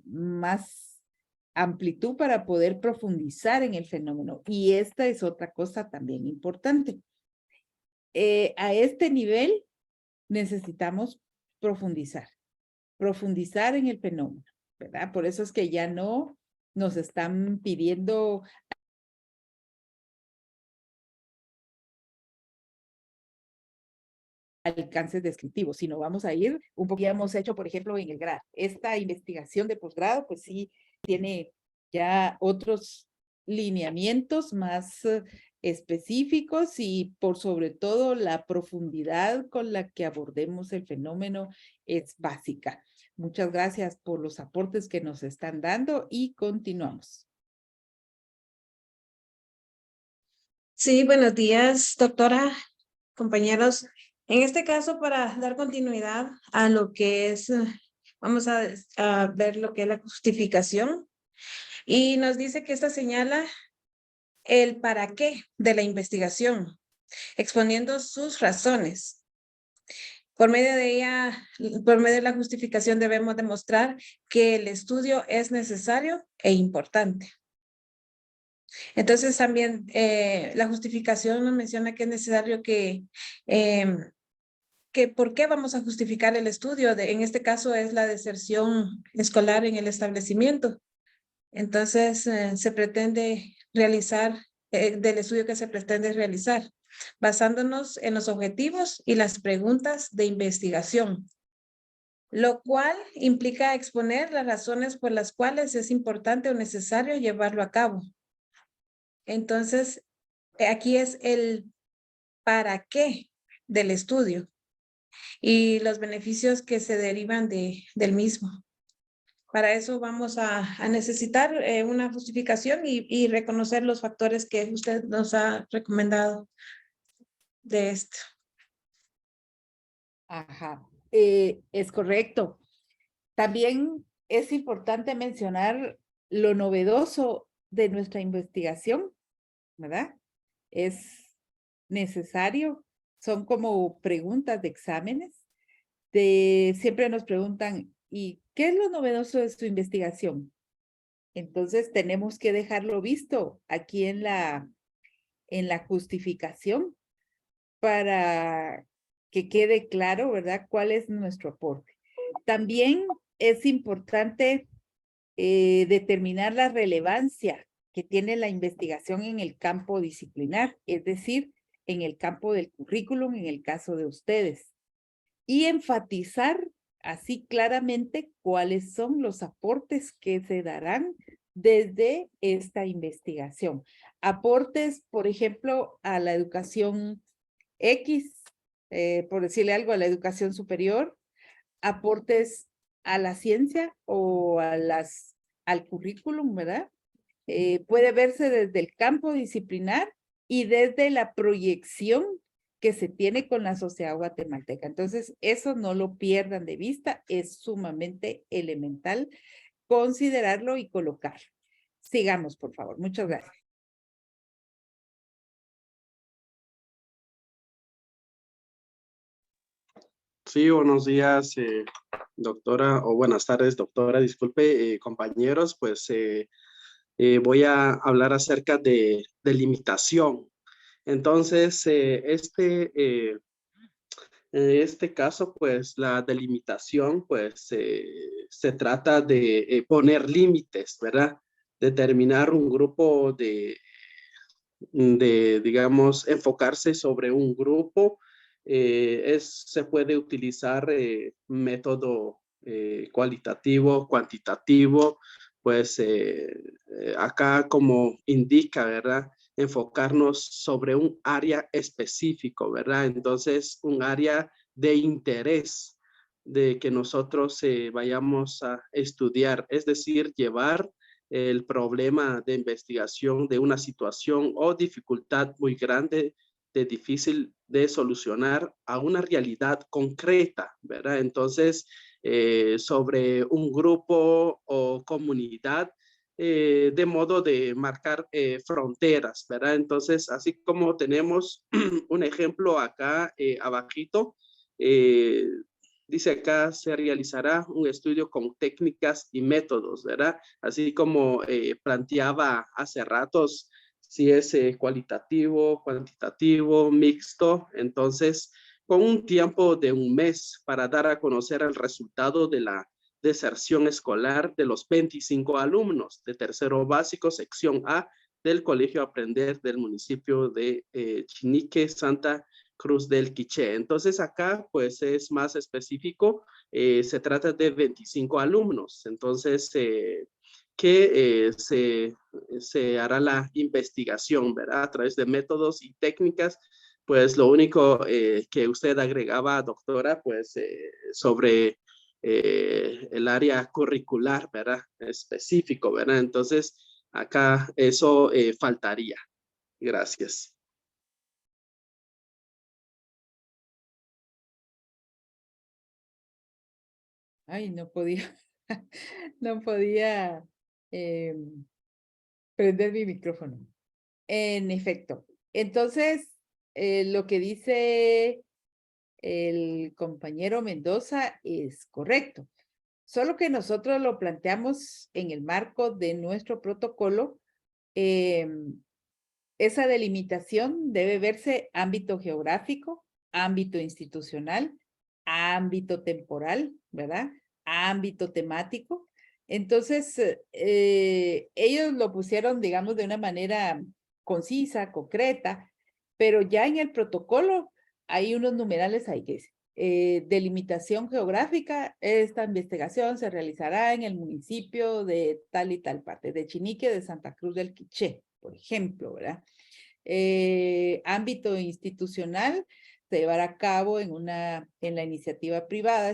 S1: más amplitud para poder profundizar en el fenómeno. Y esta es otra cosa también importante. A este nivel necesitamos profundizar en el fenómeno, ¿verdad? Por eso es que ya no nos están pidiendo alcances descriptivos, sino vamos a ir un poco, ya hemos hecho, por ejemplo, en el grado. Esta investigación de posgrado, pues sí, tiene ya otros lineamientos más específicos y por sobre todo la profundidad con la que abordemos el fenómeno es básica. Muchas gracias por los aportes que nos están dando y continuamos.
S4: Sí, buenos días, doctora, compañeros. En este caso, para dar continuidad a lo que es, vamos a ver lo que es la justificación. Y nos dice que esta señala el para qué de la investigación, exponiendo sus razones. Por medio de ella, por medio de la justificación debemos demostrar que el estudio es necesario e importante. Entonces también la justificación nos menciona que es necesario que por qué vamos a justificar el estudio. En este caso es la deserción escolar en el establecimiento. Entonces se pretende realizar, del estudio que se pretende realizar, basándonos en los objetivos y las preguntas de investigación, lo cual implica exponer las razones por las cuales es importante o necesario llevarlo a cabo. Entonces, aquí es el para qué del estudio y los beneficios que se derivan del mismo. Para eso vamos a necesitar una justificación y reconocer los factores que usted nos ha recomendado de esto.
S1: Ajá, es correcto. También es importante mencionar lo novedoso de nuestra investigación, ¿verdad? Es necesario, son como preguntas de exámenes. Siempre nos preguntan, ¿y qué es lo novedoso de su investigación? Entonces tenemos que dejarlo visto aquí en la justificación para que quede claro, ¿verdad? ¿Cuál es nuestro aporte? También es importante determinar la relevancia que tiene la investigación en el campo disciplinar, es decir, en el campo del currículum, en el caso de ustedes, y enfatizar así claramente cuáles son los aportes que se darán desde esta investigación. Aportes, por ejemplo, a la educación X, por decirle algo, a la educación superior, aportes a la ciencia o al currículum, ¿verdad? Puede verse desde el campo disciplinar y desde la proyección que se tiene con la sociedad guatemalteca. Entonces, eso no lo pierdan de vista, es sumamente elemental considerarlo y colocarlo. Sigamos, por favor. Muchas gracias.
S5: Sí, buenos días, doctora, o buenas tardes, doctora, disculpe, compañeros, pues voy a hablar acerca de delimitación. Entonces, en este caso, pues la delimitación, pues se trata de poner límites, ¿verdad? Determinar un grupo digamos, enfocarse sobre un grupo. Se puede utilizar método cualitativo, cuantitativo, pues acá como indica, ¿verdad? Enfocarnos sobre un área específico, ¿verdad? Entonces, un área de interés de que nosotros vayamos a estudiar, es decir, llevar el problema de investigación de una situación o dificultad muy grande, de difícil de solucionar a una realidad concreta, ¿verdad? Entonces, sobre un grupo o comunidad, de modo de marcar fronteras, ¿verdad? Entonces, así como tenemos un ejemplo acá abajito, dice acá, se realizará un estudio con técnicas y métodos, ¿verdad? Así como planteaba hace ratos, si es cualitativo, cuantitativo, mixto, entonces con un tiempo de un mes para dar a conocer el resultado de la deserción escolar de los 25 alumnos de tercero básico, sección A, del Colegio Aprender del municipio de Chinique, Santa Cruz del Quiché. Entonces acá pues es más específico, se trata de 25 alumnos, entonces que se hará la investigación, ¿verdad? A través de métodos y técnicas, pues lo único que usted agregaba, doctora, pues sobre el área curricular, ¿verdad? Específico, ¿verdad? Entonces acá eso faltaría. Gracias.
S1: Ay, no podía, no podía prender mi micrófono. En efecto. Entonces, lo que dice el compañero Mendoza es correcto. Solo que nosotros lo planteamos en el marco de nuestro protocolo. Esa delimitación debe verse ámbito geográfico, ámbito institucional, ámbito temporal, ¿verdad? Ámbito temático. Entonces, ellos lo pusieron, digamos, de una manera concisa, concreta, pero ya en el protocolo hay unos numerales ahí que dicen, delimitación geográfica, esta investigación se realizará en el municipio de tal y tal parte, de Chinique, de Santa Cruz del Quiché, por ejemplo, ¿verdad? Ámbito institucional se llevará a cabo en la iniciativa privada,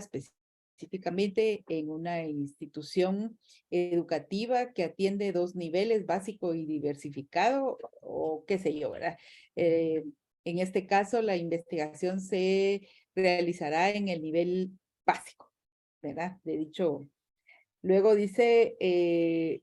S1: específicamente en una institución educativa que atiende 2 niveles, básico y diversificado, o qué sé yo, ¿verdad? En este caso, la investigación se realizará en el nivel básico, ¿verdad? De dicho. Luego dice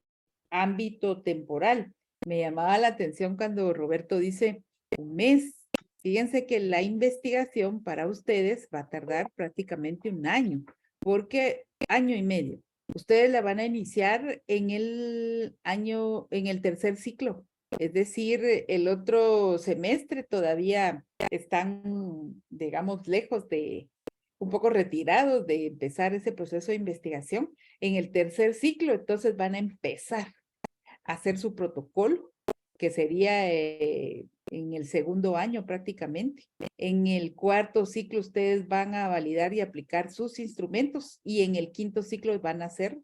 S1: ámbito temporal. Me llamaba la atención cuando Roberto dice un mes. Fíjense que la investigación para ustedes va a tardar prácticamente un año, porque año y medio. Ustedes la van a iniciar en el año, en el tercer ciclo. Es decir, el otro semestre todavía están, digamos, lejos de, un poco retirados de empezar ese proceso de investigación. En el tercer ciclo, entonces van a empezar a hacer su protocolo, que sería en el segundo año prácticamente. En el cuarto ciclo ustedes van a validar y aplicar sus instrumentos y en el quinto ciclo van a hacer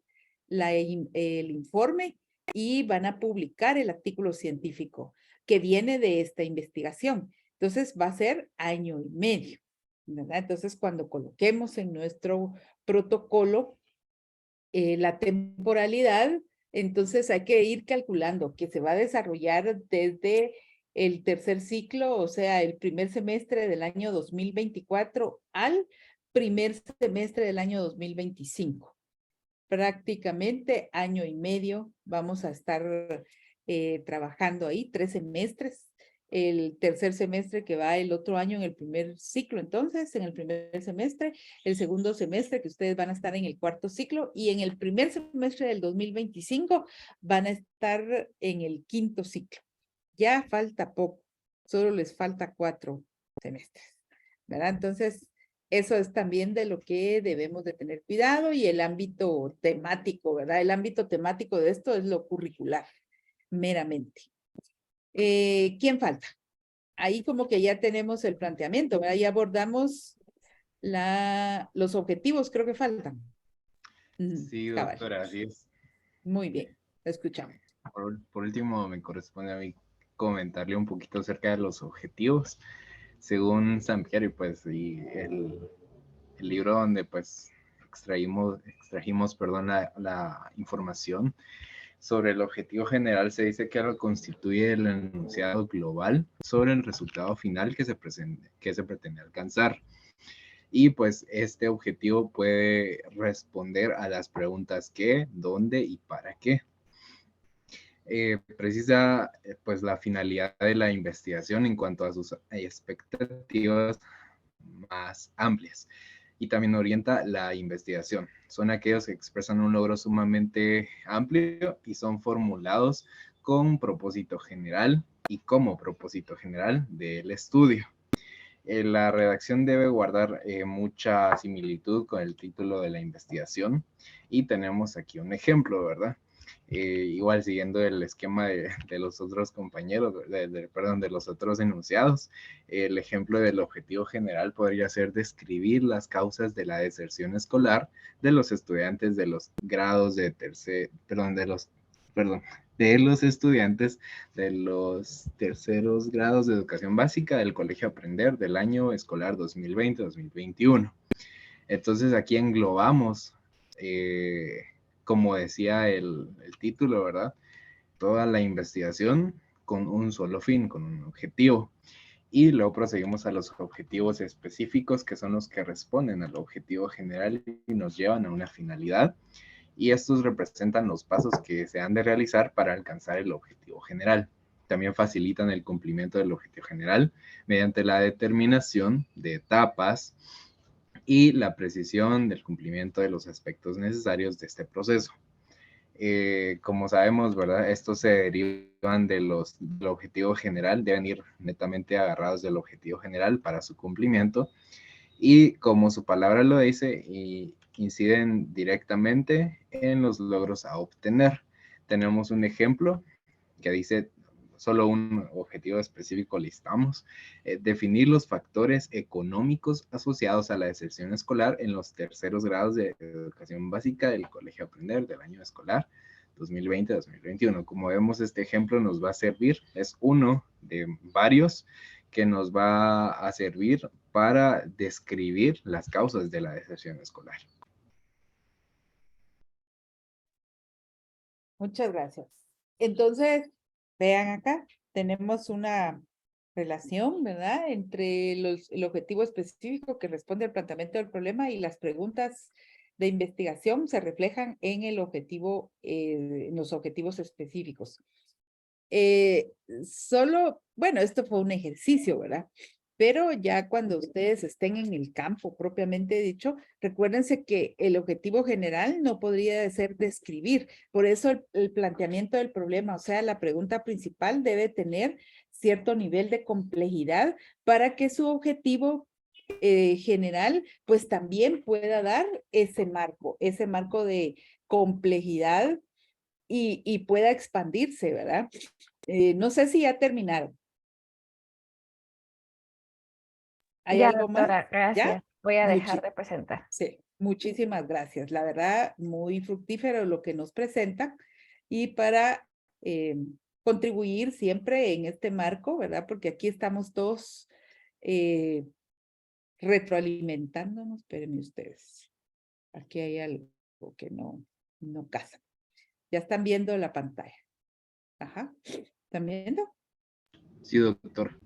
S1: el informe y van a publicar el artículo científico que viene de esta investigación. Entonces va a ser año y medio, ¿verdad? Entonces cuando coloquemos en nuestro protocolo la temporalidad, entonces hay que ir calculando que se va a desarrollar desde el tercer ciclo, o sea, el primer semestre del año 2024 al primer semestre del año 2025. Prácticamente año y medio vamos a estar trabajando ahí, 3 semestres. El tercer semestre que va el otro año en el primer ciclo, entonces, en el primer semestre, el segundo semestre que ustedes van a estar en el cuarto ciclo y en el primer semestre del 2025 van a estar en el quinto ciclo. Ya falta poco, solo les falta 4 semestres, ¿verdad? Entonces, eso es también de lo que debemos de tener cuidado y el ámbito temático, ¿verdad? El ámbito temático de esto es lo curricular, meramente. ¿Quién falta? Ahí como que ya tenemos el planteamiento, ¿verdad? Ya abordamos los objetivos, creo que faltan.
S6: Sí,
S1: Cabal.
S6: doctora, así es.
S1: Muy bien, lo escuchamos.
S6: Por último, me corresponde a mí comentarle un poquito acerca de los objetivos. Según Sampieri, pues, y el libro donde, pues, extrajimos, perdón, la información sobre el objetivo general, se dice que lo constituye el enunciado global sobre el resultado final que se pretende alcanzar. Y pues este objetivo puede responder a las preguntas qué, dónde y para qué. Precisa pues la finalidad de la investigación en cuanto a sus expectativas más amplias y también orienta la investigación. Son aquellos que expresan un logro sumamente amplio y son formulados con propósito general y como propósito general del estudio. La redacción debe guardar mucha similitud con el título de la investigación y tenemos aquí un ejemplo, ¿verdad? Igual siguiendo el esquema de los otros compañeros, perdón, de los otros enunciados, el ejemplo del objetivo general podría ser describir las causas de la deserción escolar de los estudiantes de los grados de de los estudiantes de los terceros grados de educación básica del Colegio Aprender del año escolar 2020-2021. Entonces aquí englobamos, como decía el título, ¿verdad? Toda la investigación con un solo fin, con un objetivo. Y luego proseguimos a los objetivos específicos, que son los que responden al objetivo general y nos llevan a una finalidad. Y estos representan los pasos que se han de realizar para alcanzar el objetivo general. También facilitan el cumplimiento del objetivo general mediante la determinación de etapas y la precisión del cumplimiento de los aspectos necesarios de este proceso. Como sabemos, ¿verdad? Estos se derivan del objetivo general, deben ir netamente agarrados del objetivo general para su cumplimiento y como su palabra lo dice, inciden directamente en los logros a obtener. Tenemos un ejemplo que dice, solo un objetivo específico listamos, definir los factores económicos asociados a la deserción escolar en los terceros grados de educación básica del Colegio Aprender del año escolar 2020-2021. Como vemos, este ejemplo nos va a servir, es uno de varios que nos va a servir para describir las causas de la deserción escolar.
S1: Muchas gracias. Entonces, vean acá, tenemos una relación, ¿verdad? Entre el objetivo específico que responde al planteamiento del problema y las preguntas de investigación se reflejan en el objetivo, en los objetivos específicos. Bueno, esto fue un ejercicio, ¿verdad? Pero ya cuando ustedes estén en el campo propiamente dicho, recuérdense que el objetivo general no podría ser describir. Por eso el planteamiento del problema, o sea, la pregunta principal debe tener cierto nivel de complejidad para que su objetivo general, pues también pueda dar ese marco de complejidad y pueda expandirse, ¿verdad? No sé si ya terminaron. ¿Hay
S2: Ya,
S1: algo más?
S2: doctora,
S1: ¿Ya?
S2: gracias. Voy a dejar
S1: Muchi-
S2: de presentar.
S1: Sí, muchísimas gracias. La verdad, muy fructífero lo que nos presenta y para contribuir siempre en este marco, ¿verdad? Porque aquí estamos todos retroalimentándonos. Espérenme ustedes. Aquí hay algo que no casa. Ya están viendo la pantalla. Ajá. ¿Están viendo?
S6: Sí, doctor.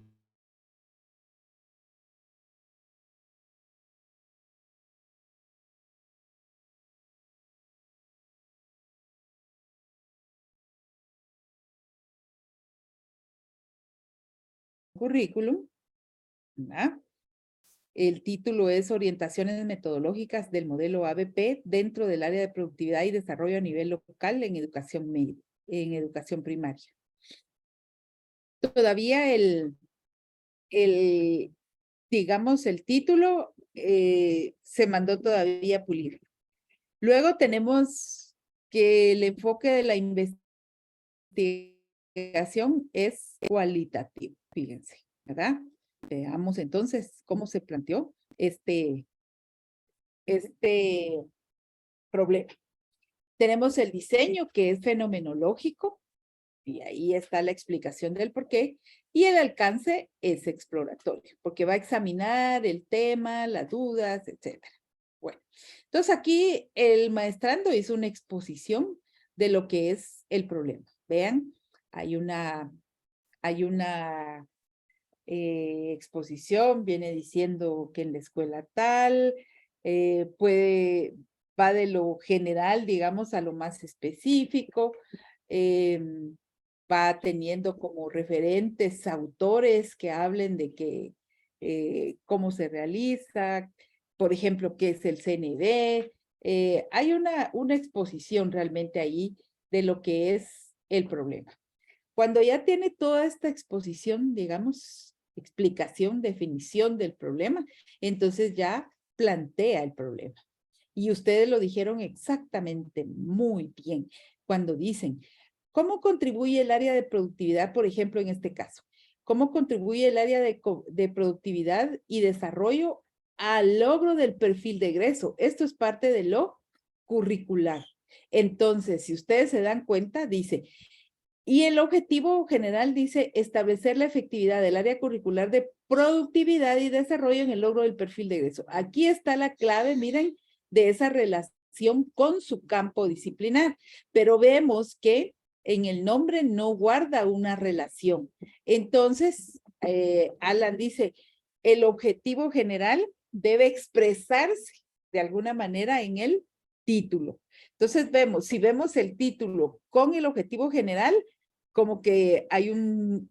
S1: Currículum, ¿verdad? El título es Orientaciones metodológicas del modelo ABP dentro del área de productividad y desarrollo a nivel local en educación media, en educación primaria. Todavía digamos, el título se mandó todavía a pulir. Luego tenemos que el enfoque de la investigación es cualitativo, fíjense, ¿verdad? Veamos entonces cómo se planteó este problema. Tenemos el diseño que es fenomenológico y ahí está la explicación del por qué y el alcance es exploratorio porque va a examinar el tema, las dudas, etcétera. Bueno, entonces aquí el maestrando hizo una exposición de lo que es el problema. Vean, hay una exposición, viene diciendo que en la escuela tal, va de lo general, digamos, a lo más específico, va teniendo como referentes autores que hablen de que, cómo se realiza, por ejemplo, qué es el CNV. Hay una exposición realmente ahí de lo que es el problema. Cuando ya tiene toda esta exposición, digamos, explicación, definición del problema, entonces ya plantea el problema. Y ustedes lo dijeron exactamente muy bien cuando dicen, ¿cómo contribuye el área de productividad, por ejemplo, en este caso? ¿Cómo contribuye el área de productividad y desarrollo al logro del perfil de egreso? Esto es parte de lo curricular. Entonces, si ustedes se dan cuenta, dice, y el objetivo general dice establecer la efectividad del área curricular de productividad y desarrollo en el logro del perfil de egreso. Aquí está la clave, miren, de esa relación con su campo disciplinar, pero vemos que en el nombre no guarda una relación. Entonces, Alan dice, el objetivo general debe expresarse de alguna manera en el título. Entonces vemos, si vemos el título con el objetivo general, como que hay un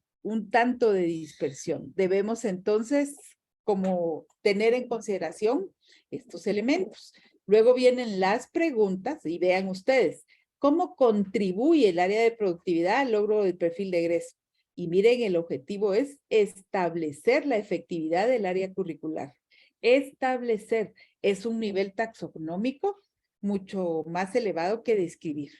S1: tanto de dispersión. Debemos entonces como tener en consideración estos elementos. Luego vienen las preguntas y vean ustedes, ¿cómo contribuye el área de productividad al logro del perfil de egreso? Y miren, el objetivo es establecer la efectividad del área curricular. Establecer es un nivel taxonómico mucho más elevado que describir.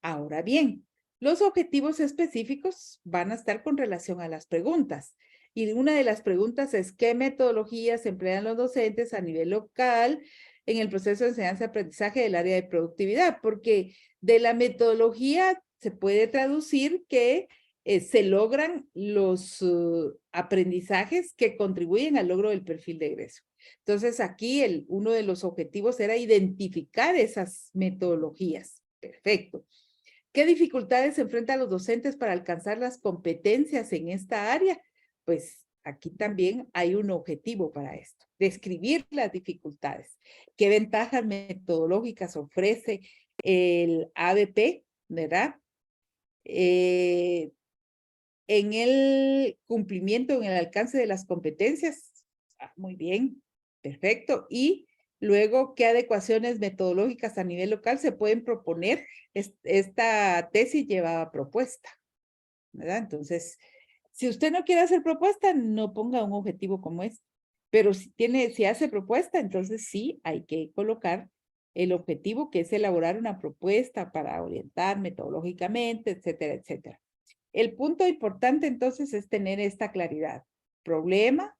S1: Ahora bien, los objetivos específicos van a estar con relación a las preguntas. Y una de las preguntas es, ¿qué metodologías emplean los docentes a nivel local en el proceso de enseñanza-aprendizaje del área de productividad? Porque de la metodología se puede traducir que se logran los aprendizajes que contribuyen al logro del perfil de egreso. Entonces aquí uno de los objetivos era identificar esas metodologías. Perfecto. ¿Qué dificultades se enfrentan los docentes para alcanzar las competencias en esta área? Pues aquí también hay un objetivo para esto, describir las dificultades. ¿Qué ventajas metodológicas ofrece el ABP, verdad? En el cumplimiento, en el alcance de las competencias. Muy bien, perfecto. Y luego, ¿qué adecuaciones metodológicas a nivel local se pueden proponer? Esta tesis lleva propuesta, ¿verdad? Entonces, si usted no quiere hacer propuesta, no ponga un objetivo como este. Pero si hace propuesta, entonces sí hay que colocar el objetivo, que es elaborar una propuesta para orientar metodológicamente, etcétera, etcétera. El punto importante entonces es tener esta claridad. Problema,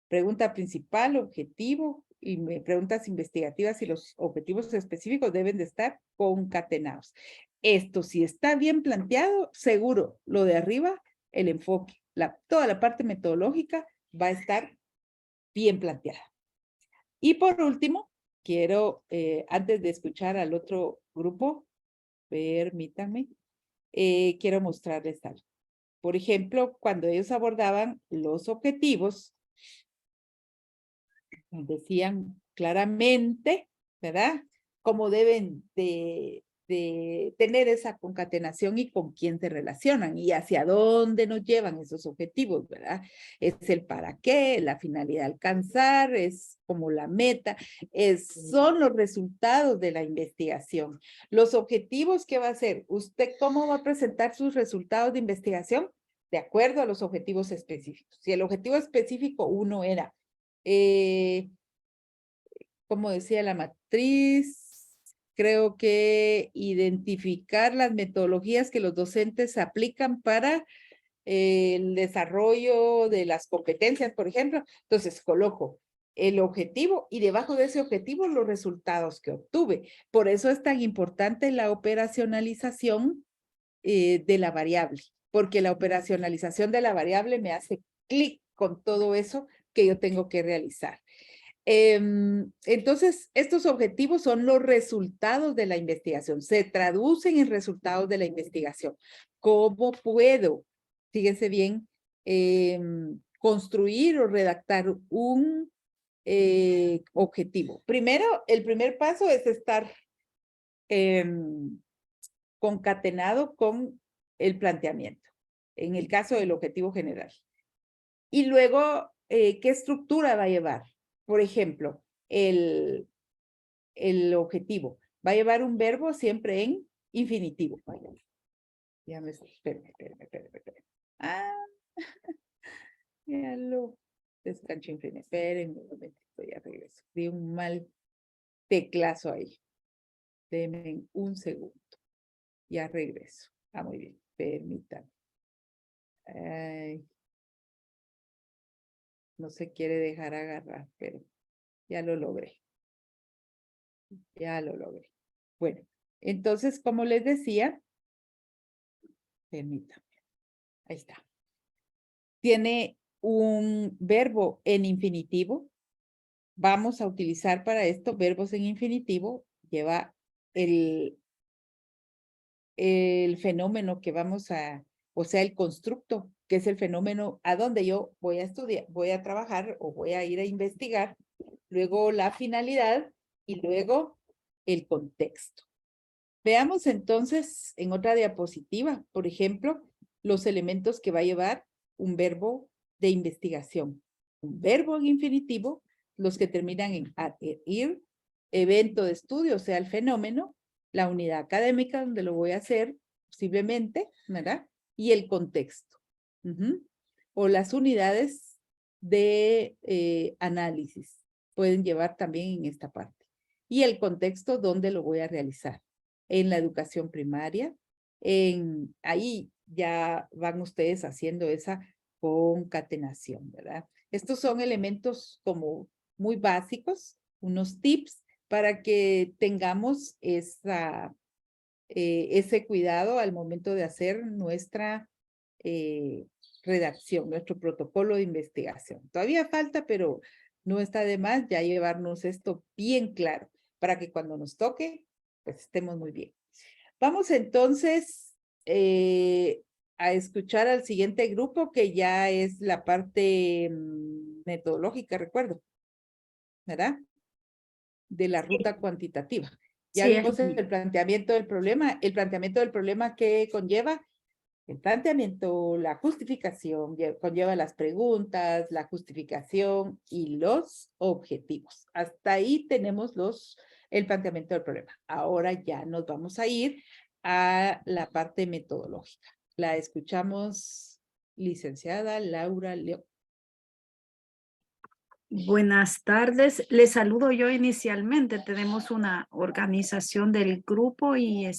S1: pregunta principal, objetivo y preguntas investigativas, y los objetivos específicos deben de estar concatenados. Esto, si está bien planteado, seguro, lo de arriba, el enfoque, toda la parte metodológica va a estar bien planteada. Y por último, quiero, antes de escuchar al otro grupo, permítanme, quiero mostrarles algo. Por ejemplo, cuando ellos abordaban los objetivos, decían claramente, ¿verdad? Cómo deben de tener esa concatenación y con quién se relacionan y hacia dónde nos llevan esos objetivos, ¿verdad? Es el para qué, la finalidad a alcanzar, es como la meta, son los resultados de la investigación. Los objetivos, ¿qué va a hacer? ¿Usted cómo va a presentar sus resultados de investigación? De acuerdo a los objetivos específicos. Si el objetivo específico uno era como decía la matriz, creo que identificar las metodologías que los docentes aplican para el desarrollo de las competencias, por ejemplo. Entonces coloco el objetivo y debajo de ese objetivo los resultados que obtuve. Por eso es tan importante la operacionalización de la variable, porque la operacionalización de la variable me hace clic con todo eso que yo tengo que realizar. Entonces, estos objetivos son los resultados de la investigación, se traducen en resultados de la investigación. ¿Cómo puedo, fíjense bien, construir o redactar un objetivo? Primero, el primer paso es estar concatenado con el planteamiento, en el caso del objetivo general. Y luego, ¿qué estructura va a llevar? Por ejemplo, el objetivo va a llevar un verbo siempre en infinitivo. Ya me, espérame. Ah, ya lo descancho infinito. Espérenme un momentito, ya regreso. Di un mal teclazo ahí. Denme un segundo. Ya regreso. Ah, muy bien. Permítanme. No se quiere dejar agarrar, pero ya lo logré. Ya lo logré. Bueno, entonces, como les decía, permítanme. Ahí está. Tiene un verbo en infinitivo. Vamos a utilizar para esto verbos en infinitivo. Lleva el fenómeno que vamos a, o sea, el constructo, que es el fenómeno a donde yo voy a estudiar, voy a trabajar o voy a ir a investigar. Luego la finalidad y luego el contexto. Veamos entonces en otra diapositiva, por ejemplo, los elementos que va a llevar un verbo de investigación. Un verbo en infinitivo, los que terminan en ir, evento de estudio, o sea, el fenómeno, la unidad académica donde lo voy a hacer, posiblemente, ¿verdad? Y el contexto. O las unidades de análisis pueden llevar también en esta parte. Y el contexto donde lo voy a realizar. En la educación primaria, ahí ya van ustedes haciendo esa concatenación, ¿verdad? Estos son elementos como muy básicos, unos tips para que tengamos ese cuidado al momento de hacer nuestra redacción, nuestro protocolo de investigación. Todavía falta, pero no está de más ya llevarnos esto bien claro para que cuando nos toque, pues estemos muy bien. Vamos entonces a escuchar al siguiente grupo, que ya es la parte metodológica, recuerdo, ¿verdad? De la ruta cuantitativa. Ya
S7: Sí,
S1: vimos el planteamiento del problema. El planteamiento del problema que conlleva el planteamiento, la justificación, conlleva las preguntas, la justificación y los objetivos. Hasta ahí tenemos el planteamiento del problema. Ahora ya nos vamos a ir a la parte metodológica. La escuchamos, licenciada Laura León.
S7: buenas tardes. Les saludo yo inicialmente. Tenemos una organización del grupo y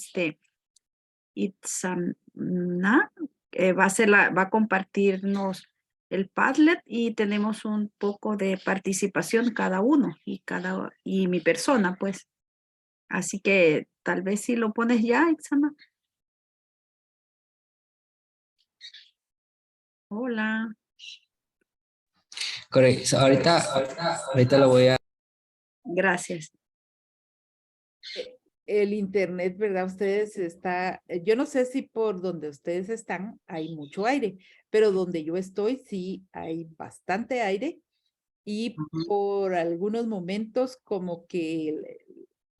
S7: Itzamna va a compartirnos el Padlet y tenemos un poco de participación cada uno y mi persona, pues. Así que tal vez si lo pones ya, Itzamna. Hola.
S8: Correcto. Ahorita lo voy a...
S7: Gracias.
S1: El internet, ¿verdad? Yo no sé si por donde ustedes están hay mucho aire, pero donde yo estoy sí hay bastante aire y por algunos momentos como que,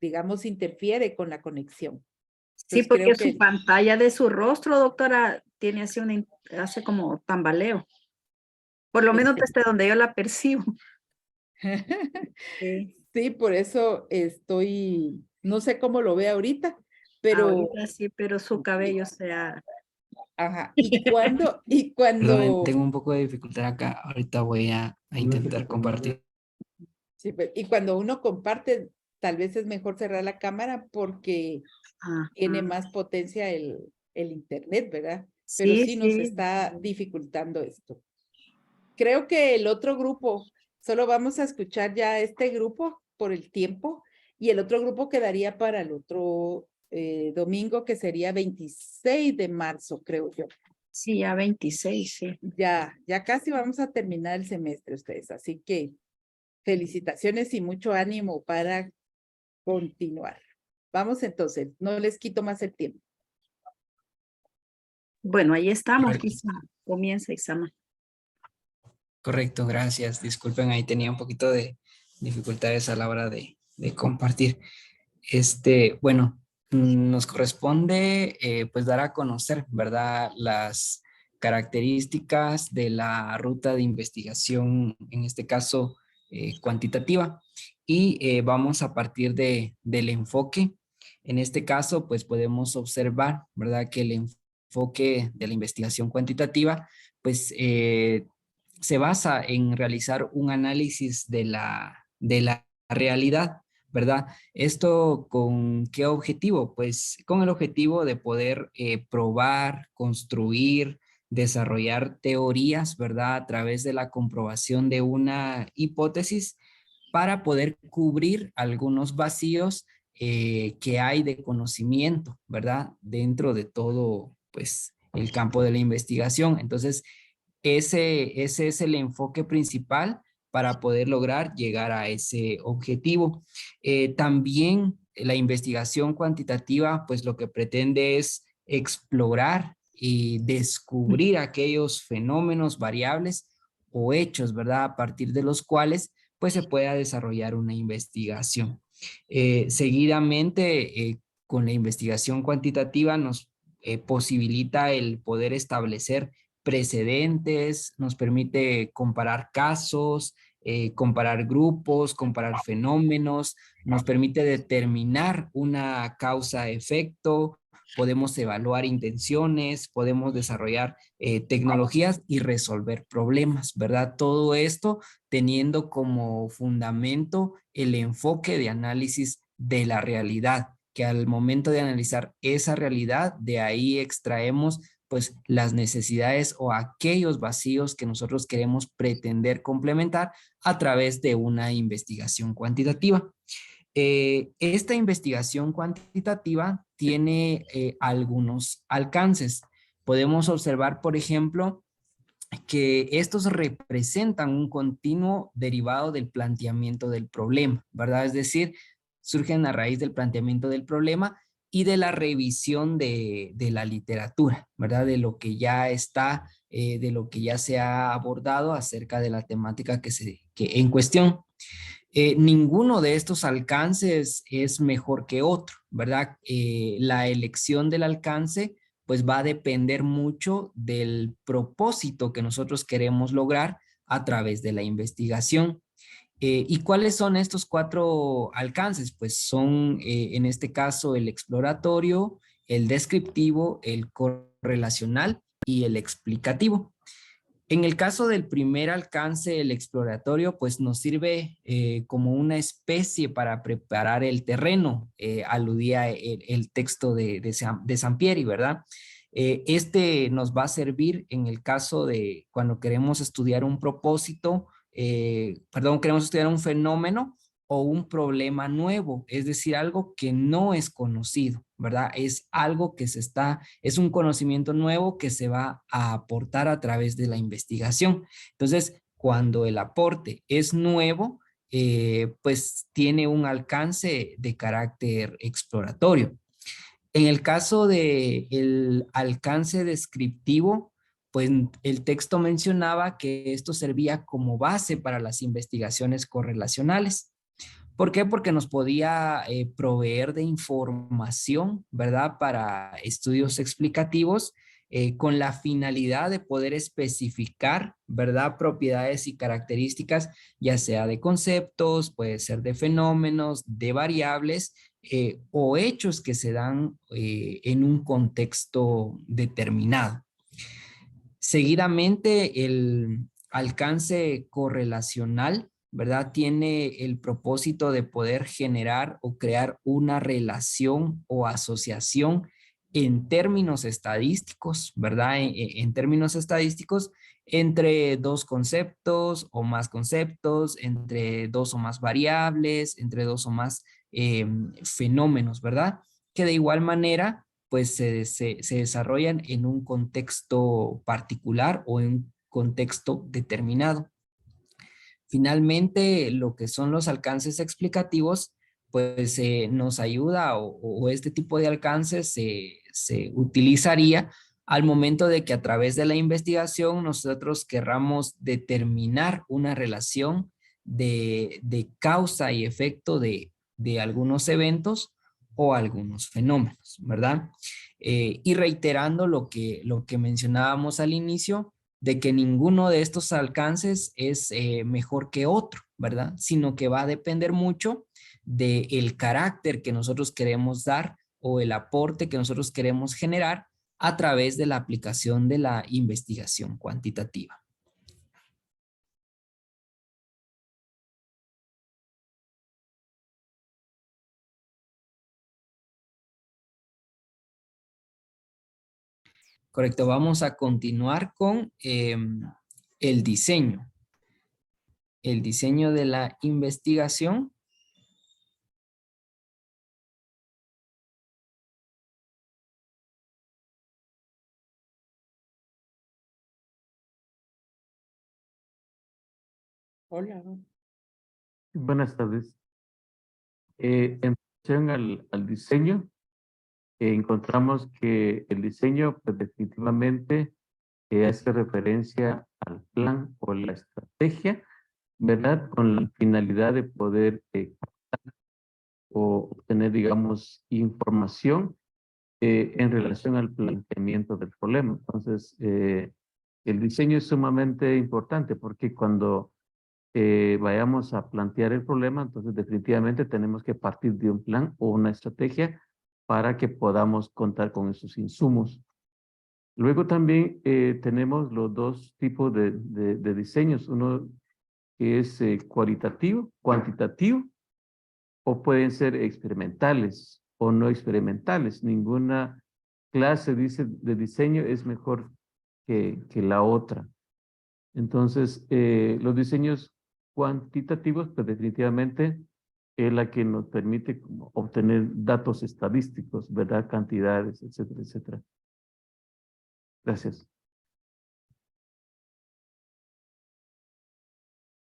S1: digamos, interfiere con la conexión.
S7: Sí,
S1: Entonces,
S7: porque
S1: creo
S7: su
S1: que
S7: pantalla de su rostro, doctora, tiene así hace como tambaleo. Por lo menos desde donde yo la percibo. Sí.
S1: sí, por eso no sé cómo lo ve ahorita, pero,
S7: Ahorita sí, pero su cabello sea...
S1: ajá, y cuando,
S8: Perdón, tengo un poco de dificultad acá. Ahorita voy a intentar compartir.
S1: sí, y cuando uno comparte, tal vez es mejor cerrar la cámara porque tiene más potencia el internet, ¿verdad? Pero
S7: Sí,
S1: sí nos
S7: sí.
S1: está dificultando esto. Creo que el otro grupo, solo vamos a escuchar ya este grupo por el tiempo y el otro grupo quedaría para el otro domingo, que sería 26 de marzo, creo yo.
S7: Sí, ya 26, sí.
S1: Ya casi vamos a terminar el semestre ustedes, así que felicitaciones y mucho ánimo para continuar. Vamos entonces, no les quito más el tiempo.
S7: Bueno, ahí estamos.
S8: Correcto.
S7: Comienza, Isama.
S8: Correcto, gracias. Disculpen, ahí tenía un poquito de dificultades a la hora de compartir. Bueno, nos corresponde pues dar a conocer, ¿verdad? Las características de la ruta de investigación, en este caso cuantitativa, y vamos a partir del enfoque. En este caso, pues podemos observar, ¿verdad? Que el enfoque de la investigación cuantitativa, pues se basa en realizar un análisis de la realidad, ¿verdad? ¿Esto con qué objetivo? Pues con el objetivo de poder probar, construir, desarrollar teorías, ¿verdad? A través de la comprobación de una hipótesis para poder cubrir algunos vacíos que hay de conocimiento, ¿verdad? Dentro de todo, pues, el campo de la investigación. Entonces, ese es el enfoque principal para poder lograr llegar a ese objetivo. También la investigación cuantitativa, pues lo que pretende es explorar y descubrir aquellos fenómenos, variables o hechos, ¿verdad? A partir de los cuales, pues se pueda desarrollar una investigación. Seguidamente, con la investigación cuantitativa nos posibilita el poder establecer precedentes, nos permite comparar casos, comparar grupos, comparar fenómenos, nos permite determinar una causa-efecto, podemos evaluar intenciones, podemos desarrollar tecnologías y resolver problemas, ¿verdad? Todo esto teniendo como fundamento el enfoque de análisis de la realidad, que al momento de analizar esa realidad, de ahí extraemos pues las necesidades o aquellos vacíos que nosotros queremos pretender complementar a través de una investigación cuantitativa. Esta investigación cuantitativa tiene algunos alcances. Podemos observar, por ejemplo, que estos representan un continuo derivado del planteamiento del problema, ¿verdad? Es decir, surgen a raíz del planteamiento del problema y de la revisión de la literatura, ¿verdad? De lo que ya está, de lo que ya se ha abordado acerca de la temática que en cuestión. Ninguno de estos alcances es mejor que otro, ¿verdad? La elección del alcance pues va a depender mucho del propósito que nosotros queremos lograr a través de la investigación. ¿Y cuáles son estos 4 alcances? Pues son, en este caso, el exploratorio, el descriptivo, el correlacional y el explicativo. En el caso del primer alcance, el exploratorio, pues nos sirve como una especie para preparar el terreno, aludía el texto de Sampieri, ¿verdad? Este nos va a servir en el caso de cuando queremos estudiar un propósito, queremos estudiar un fenómeno o un problema nuevo, es decir, algo que no es conocido, ¿verdad? Es algo que es un conocimiento nuevo que se va a aportar a través de la investigación. Entonces, cuando el aporte es nuevo, pues tiene un alcance de carácter exploratorio. En el caso del alcance descriptivo, pues el texto mencionaba que esto servía como base para las investigaciones correlacionales. ¿Por qué? Porque nos podía proveer de información, ¿verdad? Para estudios explicativos con la finalidad de poder especificar, ¿verdad? Propiedades y características, ya sea de conceptos, puede ser de fenómenos, de variables o hechos que se dan en un contexto determinado. Seguidamente, el alcance correlacional, ¿verdad? Tiene el propósito de poder generar o crear una relación o asociación en términos estadísticos, ¿verdad? En términos estadísticos, entre 2 conceptos o más conceptos, entre 2 o más variables, entre 2 o más fenómenos, ¿verdad? Que de igual manera pues se desarrollan en un contexto particular o en un contexto determinado. Finalmente, lo que son los alcances explicativos, pues nos ayuda o este tipo de alcances se utilizaría al momento de que a través de la investigación nosotros querramos determinar una relación de causa y efecto de algunos eventos o algunos fenómenos, ¿verdad? Y reiterando lo que mencionábamos al inicio, de que ninguno de estos alcances es mejor que otro, ¿verdad? Sino que va a depender mucho del carácter que nosotros queremos dar o el aporte que nosotros queremos generar a través de la aplicación de la investigación cuantitativa. Correcto, vamos a continuar con el diseño. El diseño de la investigación.
S1: Hola.
S9: Buenas tardes. En relación al diseño, encontramos que el diseño pues, definitivamente hace referencia al plan o la estrategia, ¿verdad? Con la finalidad de poder o obtener, digamos, información en relación al planteamiento del problema. Entonces, el diseño es sumamente importante porque cuando vayamos a plantear el problema, entonces definitivamente tenemos que partir de un plan o una estrategia para que podamos contar con esos insumos. Luego también tenemos los 2 tipos de diseños, uno que es cualitativo, cuantitativo, o pueden ser experimentales o no experimentales. Ninguna clase de diseño es mejor que la otra. Entonces, los diseños cuantitativos, pues definitivamente es la que nos permite obtener datos estadísticos, ¿verdad? Cantidades, etcétera, etcétera. Gracias.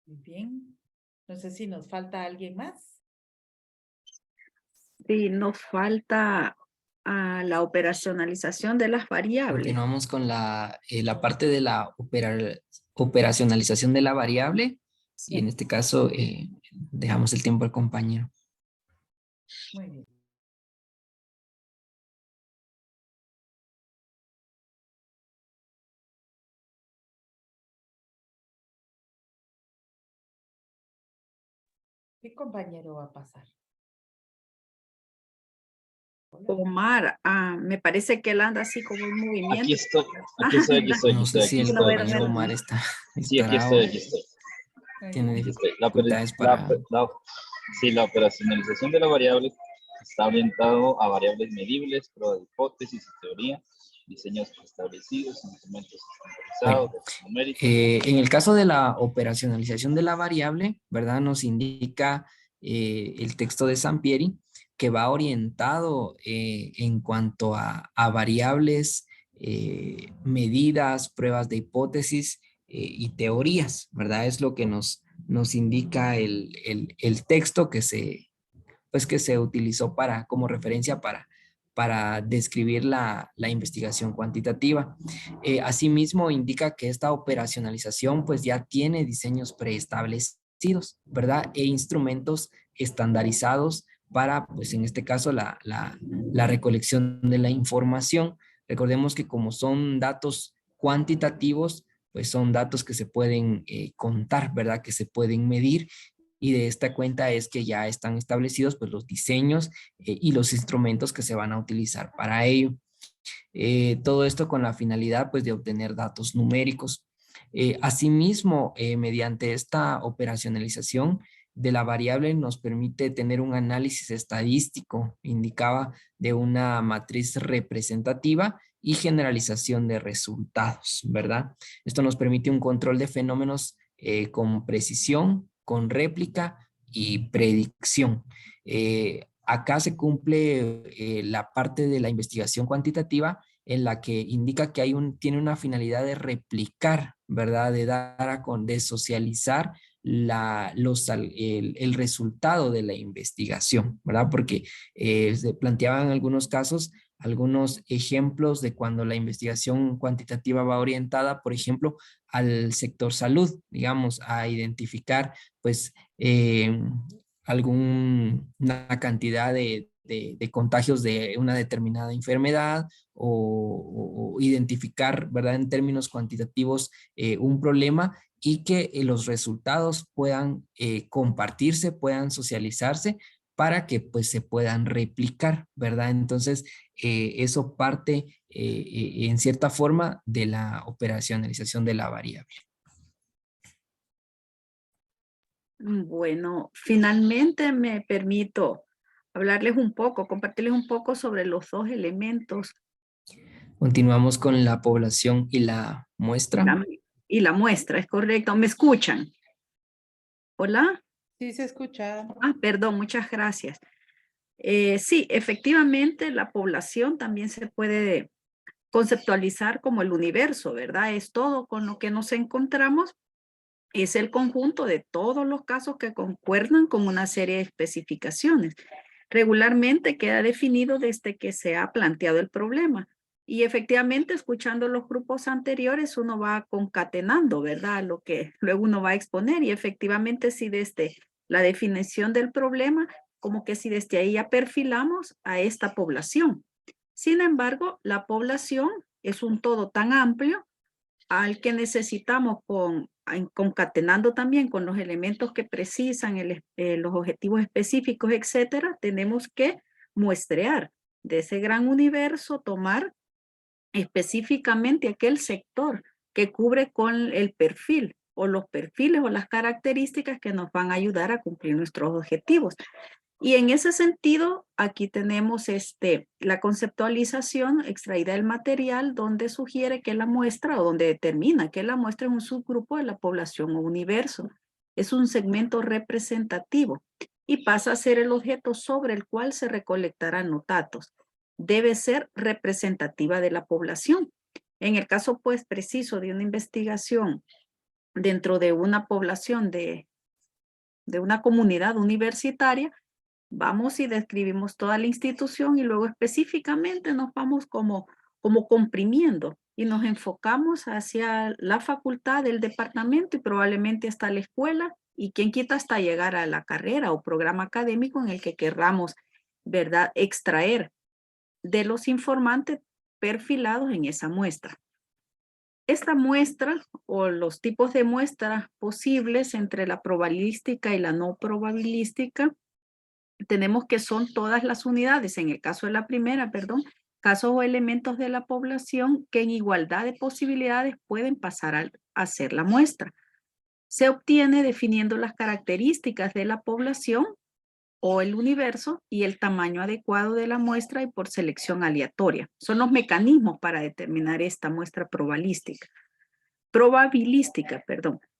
S1: Muy bien. No sé si nos falta alguien más.
S7: Sí, nos falta a la operacionalización de las variables.
S8: Continuamos con la parte de la operacionalización de la variable. Y en este caso, dejamos el tiempo al compañero.
S7: Muy bien.
S1: ¿Qué compañero va a pasar?
S7: Omar, me parece que él anda así como en movimiento.
S10: Aquí estoy, aquí estoy.
S8: No sé si el
S7: Bueno,
S8: compañero
S7: bueno.
S8: Omar
S10: Sí, aquí
S8: estará
S10: estoy, aquí estoy.
S8: tiene
S10: Aquí estoy. La,
S8: dificultades
S10: la-
S8: para...
S10: sí, la operacionalización de la variable está orientado a variables medibles, prueba de hipótesis y teoría, diseños preestablecidos, instrumentos estandarizados,
S8: Bueno,
S10: datos numéricos.
S8: en el caso de la operacionalización de la variable, ¿verdad? Nos indica el texto de Sampieri que va orientado en cuanto a variables, medidas, pruebas de hipótesis y teorías, ¿verdad? Es lo que nos indica el texto que se utilizó como referencia para describir la investigación cuantitativa. Asimismo, indica que esta operacionalización pues ya tiene diseños preestablecidos, ¿verdad? E instrumentos estandarizados para, pues en este caso, la recolección de la información. Recordemos que como son datos cuantitativos, pues son datos que se pueden contar, ¿verdad? Que se pueden medir, y de esta cuenta es que ya están establecidos pues los diseños y los instrumentos que se van a utilizar para ello. Todo esto con la finalidad pues de obtener datos numéricos. Asimismo, mediante esta operacionalización de la variable nos permite tener un análisis estadístico, indicaba, de una matriz representativa y generalización de resultados, ¿verdad? Esto nos permite un control de fenómenos con precisión, con réplica y predicción. Acá se cumple la parte de la investigación cuantitativa en la que indica que tiene una finalidad de replicar, ¿verdad? De socializar el resultado de la investigación, ¿verdad? Porque se planteaban en algunos casos algunos ejemplos de cuando la investigación cuantitativa va orientada, por ejemplo, al sector salud, digamos, a identificar, pues, una cantidad de contagios de una determinada enfermedad o identificar, ¿verdad? En términos cuantitativos un problema y que los resultados puedan compartirse, puedan socializarse para que pues se puedan replicar, ¿verdad? Entonces, eso parte en cierta forma de la operacionalización de la variable.
S7: Bueno, finalmente me permito hablarles un poco, compartirles un poco sobre los dos elementos.
S8: Continuamos con la población y la muestra.
S7: Y la muestra, es correcto. ¿Me escuchan? ¿Hola?
S1: Sí, se escucha.
S7: Perdón, muchas gracias. Sí, efectivamente, la población también se puede conceptualizar como el universo, ¿verdad? Es todo con lo que nos encontramos. Es el conjunto de todos los casos que concuerdan con una serie de especificaciones. Regularmente queda definido desde que se ha planteado el problema. Y efectivamente, escuchando los grupos anteriores, uno va concatenando, ¿verdad? Lo que luego uno va a exponer. Y efectivamente, si desde la definición del problema, como que si desde ahí ya perfilamos a esta población. Sin embargo, la población es un todo tan amplio al que necesitamos concatenando también con los elementos que precisan los objetivos específicos, etcétera, tenemos que muestrear de ese gran universo, tomar específicamente aquel sector que cubre con el perfil o los perfiles o las características que nos van a ayudar a cumplir nuestros objetivos. Y en ese sentido, aquí tenemos la conceptualización extraída del material donde sugiere que la muestra o donde determina que la muestra es un subgrupo de la población o universo. Es un segmento representativo y pasa a ser el objeto sobre el cual se recolectarán los datos. Debe ser representativa de la población. En el caso pues preciso de una investigación dentro de una población de una comunidad universitaria, vamos y describimos toda la institución y luego específicamente nos vamos como comprimiendo y nos enfocamos hacia la facultad, el departamento y probablemente hasta la escuela y quién quita hasta llegar a la carrera o programa académico en el que querramos, ¿verdad?, extraer de los informantes perfilados en esa muestra. Esta muestra o los tipos de muestras posibles entre la probabilística y la no probabilística, tenemos que son todas las unidades, en el caso de la primera, perdón, casos o elementos de la población que en igualdad de posibilidades pueden pasar a ser la muestra. Se obtiene definiendo las características de la población o el universo y el tamaño adecuado de la muestra y por selección aleatoria. Son los mecanismos para determinar esta muestra probabilística.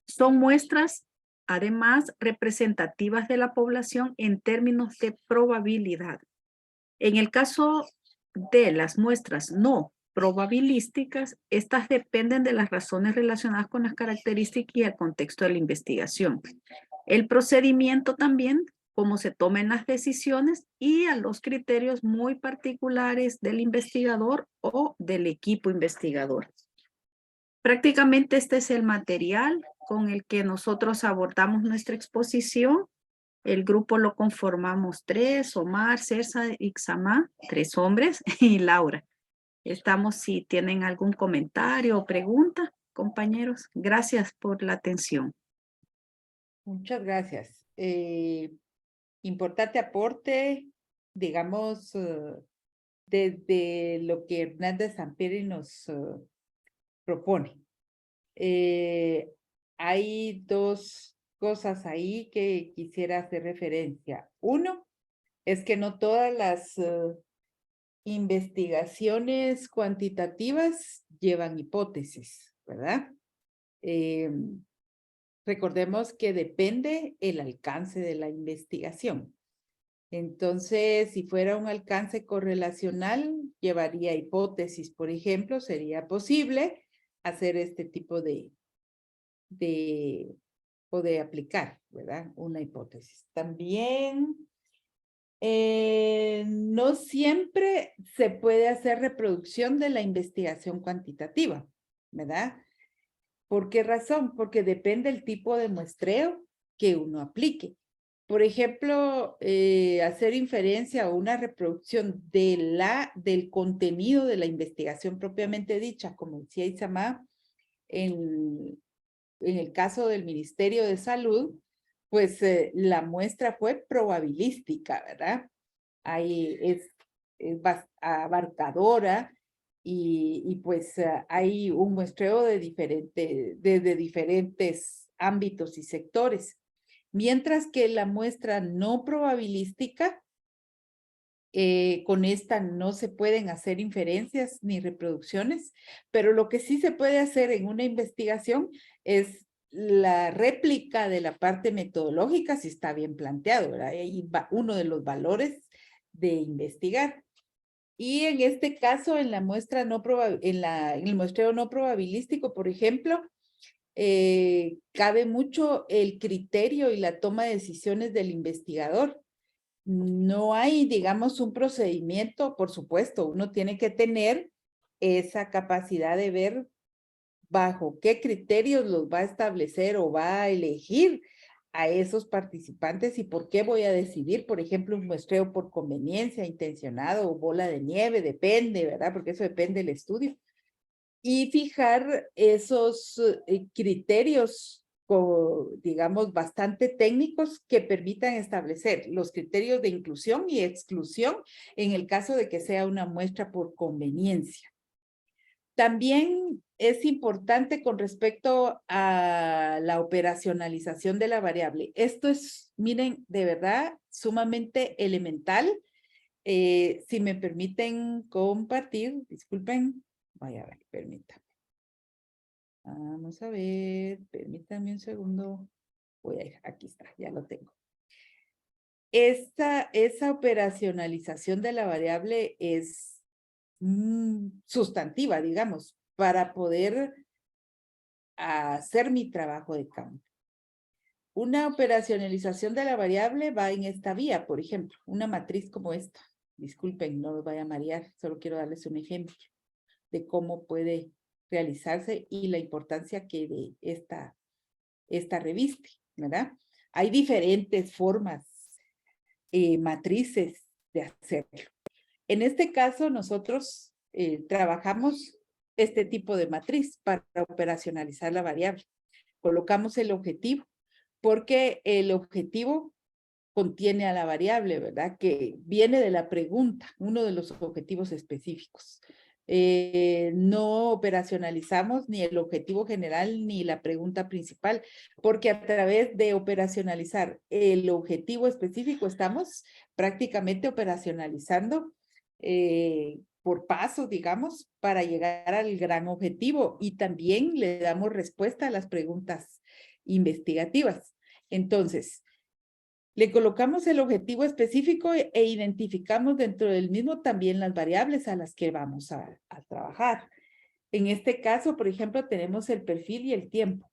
S7: Son muestras además representativas de la población en términos de probabilidad. En el caso de las muestras no probabilísticas, estas dependen de las razones relacionadas con las características y el contexto de la investigación. El procedimiento también, cómo se tomen las decisiones y a los criterios muy particulares del investigador o del equipo investigador. Prácticamente este es el material con el que nosotros abordamos nuestra exposición. El grupo lo conformamos 3, Omar, César, Ixamá, 3 hombres y Laura. Estamos si tienen algún comentario o pregunta, compañeros. Gracias por la atención.
S1: Muchas gracias. Importante aporte, digamos, desde lo que Hernández Sampieri nos propone. Hay dos cosas ahí que quisiera hacer referencia. Uno, es que no todas las investigaciones cuantitativas llevan hipótesis, ¿verdad? Recordemos que depende el alcance de la investigación. Entonces, si fuera un alcance correlacional, llevaría hipótesis, por ejemplo, sería posible hacer este tipo de aplicar, ¿verdad? Una hipótesis. También, no siempre se puede hacer reproducción de la investigación cuantitativa, ¿verdad? ¿Por qué razón? Porque depende del tipo de muestreo que uno aplique. Por ejemplo, hacer inferencia o una reproducción del contenido de la investigación propiamente dicha, como decía Isamá, en el caso del Ministerio de Salud, pues la muestra fue probabilística, ¿verdad? Ahí es abarcadora y pues hay un muestreo de diferentes ámbitos y sectores. Mientras que la muestra no probabilística, con esta no se pueden hacer inferencias ni reproducciones, pero lo que sí se puede hacer en una investigación es la réplica de la parte metodológica, si está bien planteado, ¿verdad? Ahí va uno de los valores de investigar. Y en este caso, en la muestra en el muestreo no probabilístico, por ejemplo, cabe mucho el criterio y la toma de decisiones del investigador. No hay, digamos, un procedimiento, por supuesto, uno tiene que tener esa capacidad de ver bajo qué criterios los va a establecer o va a elegir a esos participantes y por qué voy a decidir, por ejemplo, un muestreo por conveniencia, intencionado o bola de nieve, depende, ¿verdad? Porque eso depende del estudio. Y fijar esos criterios, digamos, bastante técnicos que permitan establecer los criterios de inclusión y exclusión en el caso de que sea una muestra por conveniencia. También es importante con respecto a la operacionalización de la variable. Esto es, miren, de verdad, sumamente elemental. Si me permiten compartir, disculpen, vaya a ver, permítanme. Vamos a ver, permítanme un segundo. Voy a ir, aquí está, ya lo tengo. Esa operacionalización de la variable es sustantiva, digamos, para poder hacer mi trabajo de campo. una operacionalización de la variable va en esta vía, por ejemplo, una matriz como esta. Disculpen, no los vaya a marear, solo quiero darles un ejemplo de cómo puede realizarse y la importancia que de esta reviste, ¿verdad? Hay diferentes formas, matrices de hacerlo. En este caso, nosotros trabajamos este tipo de matriz para operacionalizar la variable. Colocamos el objetivo, porque el objetivo contiene a la variable, ¿verdad? Que viene de la pregunta, uno de los objetivos específicos. No operacionalizamos ni el objetivo general ni la pregunta principal, porque a través de operacionalizar el objetivo específico estamos prácticamente operacionalizando por pasos, digamos, para llegar al gran objetivo, y también le damos respuesta a las preguntas investigativas. Entonces, le colocamos el objetivo específico e identificamos dentro del mismo también las variables a las que vamos a trabajar. En este caso, por ejemplo, tenemos el perfil y el tiempo.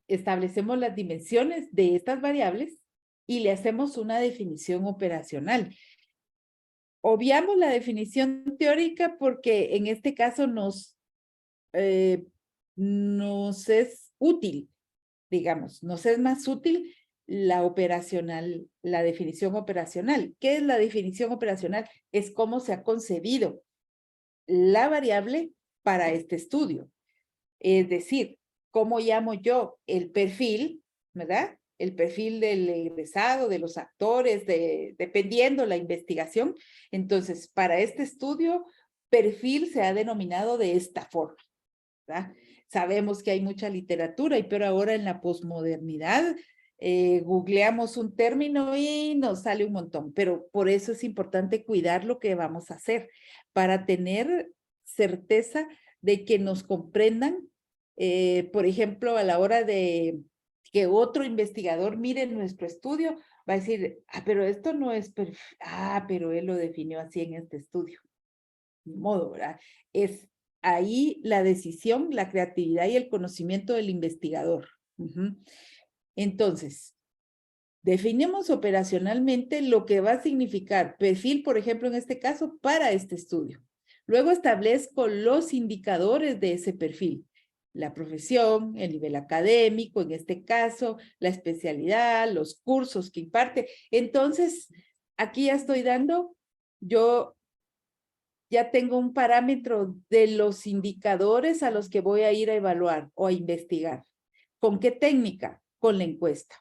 S1: Establecemos las dimensiones de estas variables y le hacemos una definición operacional. Obviamos la definición teórica porque en este caso nos es útil, digamos, nos es más útil la definición operacional. ¿Qué es la definición operacional? Es cómo se ha concebido la variable para este estudio. Es decir, cómo llamo yo el perfil, ¿verdad? El perfil del egresado, de los actores, dependiendo la investigación. Entonces, para este estudio, perfil se ha denominado de esta forma, ¿verdad? Sabemos que hay mucha literatura, pero ahora en la posmodernidad, googleamos un término y nos sale un montón, pero por eso es importante cuidar lo que vamos a hacer, para tener certeza de que nos comprendan, por ejemplo, a la hora de que otro investigador mire nuestro estudio, va a decir, pero esto no es perfil, pero él lo definió así en este estudio. Ni modo, ¿verdad? Es ahí la decisión, la creatividad y el conocimiento del investigador. Entonces, definimos operacionalmente lo que va a significar perfil, por ejemplo, en este caso, para este estudio. Luego establezco los indicadores de ese perfil. La profesión, el nivel académico, en este caso, la especialidad, los cursos que imparte. Entonces, aquí ya estoy dando, yo ya tengo un parámetro de los indicadores a los que voy a ir a evaluar o a investigar. ¿Con qué técnica? Con la encuesta.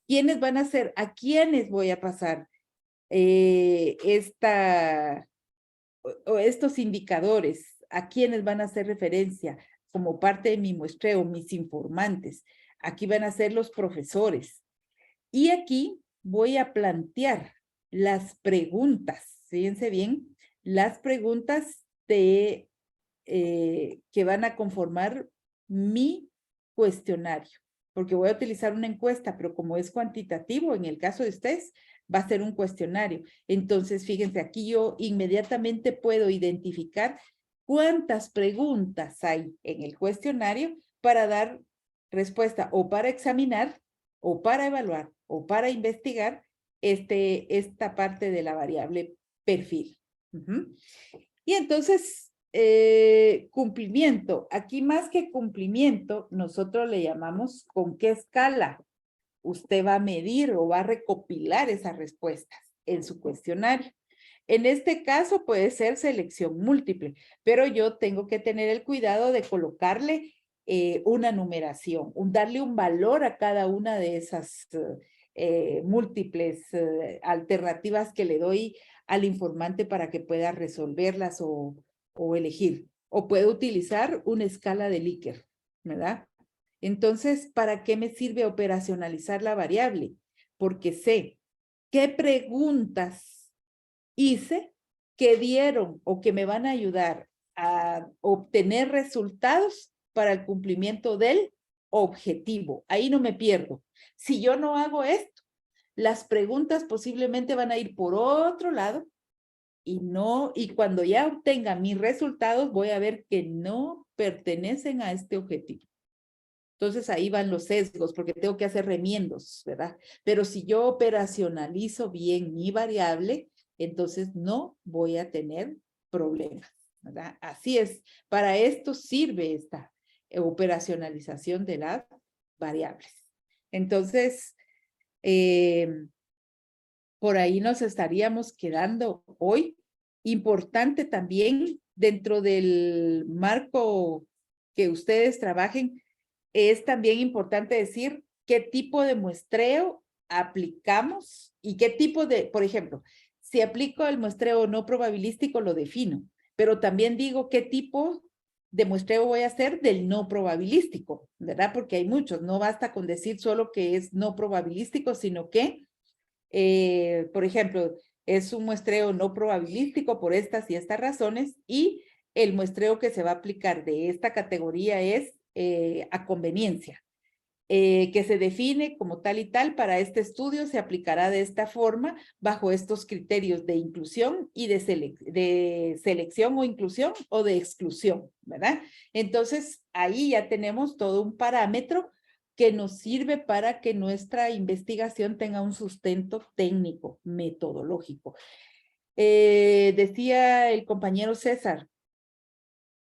S1: ¿Quiénes van a ser? ¿A quiénes voy a pasar estos indicadores? ¿A quiénes van a hacer referencia como parte de mi muestreo? Mis informantes. Aquí van a ser los profesores. Y aquí voy a plantear las preguntas. Fíjense bien, las preguntas que van a conformar mi cuestionario, porque voy a utilizar una encuesta, pero como es cuantitativo, en el caso de ustedes, va a ser un cuestionario. Entonces, fíjense, aquí yo inmediatamente puedo identificar cuántas preguntas hay en el cuestionario para dar respuesta o para examinar o para evaluar o para investigar esta parte de la variable perfil. Y entonces, cumplimiento. Aquí más que cumplimiento, nosotros le llamamos con qué escala usted va a medir o va a recopilar esas respuestas en su cuestionario. En este caso puede ser selección múltiple, pero yo tengo que tener el cuidado de colocarle una numeración, darle un valor a cada una de esas múltiples alternativas que le doy al informante para que pueda resolverlas o elegir. O puedo utilizar una escala de Likert, ¿verdad? Entonces, ¿para qué me sirve operacionalizar la variable? Porque sé qué preguntas hice que dieron o que me van a ayudar a obtener resultados para el cumplimiento del objetivo. Ahí no me pierdo. Si yo no hago esto, las preguntas posiblemente van a ir por otro lado y cuando ya obtenga mis resultados voy a ver que no pertenecen a este objetivo. Entonces ahí van los sesgos porque tengo que hacer remiendos, ¿verdad? Pero si yo operacionalizo bien mi variable, entonces no voy a tener problemas, ¿verdad? Así es, para esto sirve esta operacionalización de las variables. Entonces, por ahí nos estaríamos quedando hoy. Importante también dentro del marco que ustedes trabajen, es también importante decir qué tipo de muestreo aplicamos y qué tipo de, por ejemplo, si aplico el muestreo no probabilístico, lo defino, pero también digo qué tipo de muestreo voy a hacer del no probabilístico, ¿verdad? Porque hay muchos, no basta con decir solo que es no probabilístico, sino que, por ejemplo, es un muestreo no probabilístico por estas y estas razones y el muestreo que se va a aplicar de esta categoría es a conveniencia, que se define como tal y tal. Para este estudio se aplicará de esta forma bajo estos criterios de inclusión y de selección o inclusión o de exclusión, ¿verdad? Entonces, ahí ya tenemos todo un parámetro que nos sirve para que nuestra investigación tenga un sustento técnico, metodológico. Decía el compañero César,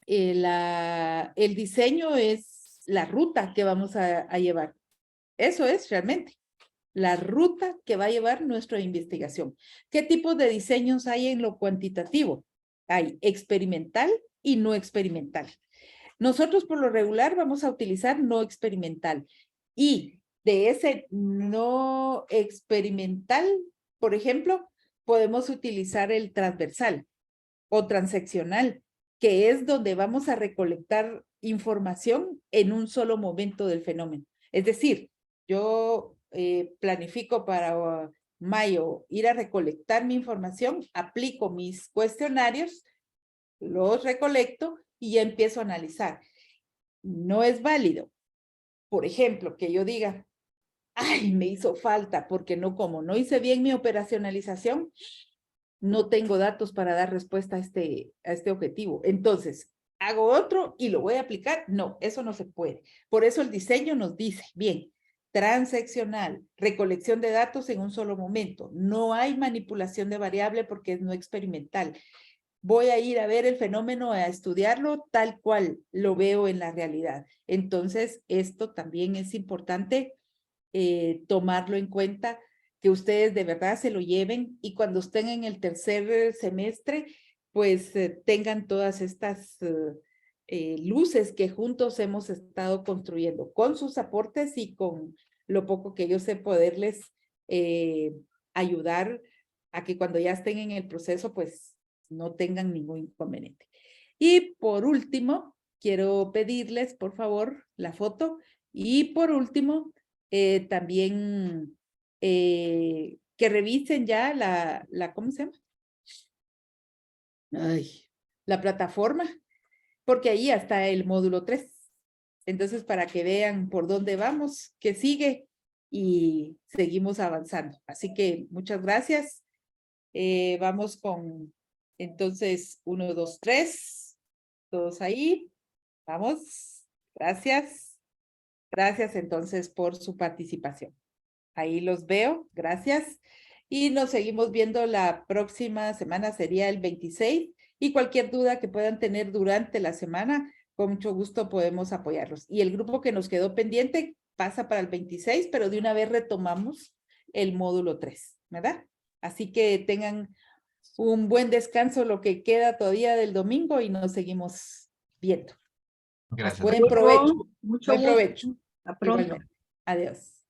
S1: el diseño es la ruta que vamos a llevar. Eso es realmente la ruta que va a llevar nuestra investigación. ¿Qué tipo de diseños hay en lo cuantitativo? Hay experimental y no experimental. Nosotros por lo regular vamos a utilizar no experimental y de ese no experimental, por ejemplo, podemos utilizar el transversal o transeccional, que es donde vamos a recolectar información en un solo momento del fenómeno. Es decir, yo planifico para mayo ir a recolectar mi información, aplico mis cuestionarios, los recolecto y ya empiezo a analizar. No es válido, por ejemplo, que yo diga, ay, me hizo falta porque como no hice bien mi operacionalización, no tengo datos para dar respuesta a este objetivo. Entonces, hago otro y lo voy a aplicar. No, eso no se puede. Por eso el diseño nos dice, bien, transeccional, recolección de datos en un solo momento. No hay manipulación de variable porque es no experimental. Voy a ir a ver el fenómeno, a estudiarlo tal cual lo veo en la realidad. Entonces, esto también es importante tomarlo en cuenta, que ustedes de verdad se lo lleven y cuando estén en el tercer semestre, pues tengan todas estas luces que juntos hemos estado construyendo con sus aportes y con lo poco que yo sé poderles ayudar a que cuando ya estén en el proceso, pues no tengan ningún inconveniente. Y por último, quiero pedirles, por favor, la foto. Y por último, también que revisen ya ¿cómo se llama? Ay, la plataforma, porque ahí está el módulo 3. Entonces, para que vean por dónde vamos, qué sigue y seguimos avanzando. Así que muchas gracias. Vamos con, entonces, 1, 2, 3. Todos ahí. Vamos. Gracias. Gracias entonces por su participación. Ahí los veo. Gracias. Y nos seguimos viendo la próxima semana, sería el 26. Y cualquier duda que puedan tener durante la semana, con mucho gusto podemos apoyarlos. Y el grupo que nos quedó pendiente pasa para el 26, pero de una vez retomamos el módulo 3, ¿verdad? Así que tengan un buen descanso lo que queda todavía del domingo y nos seguimos viendo.
S6: Gracias.
S1: Buen provecho.
S7: Mucho
S1: Buen
S7: gusto.
S1: provecho.
S7: Hasta pronto.
S1: Igualmente. Adiós.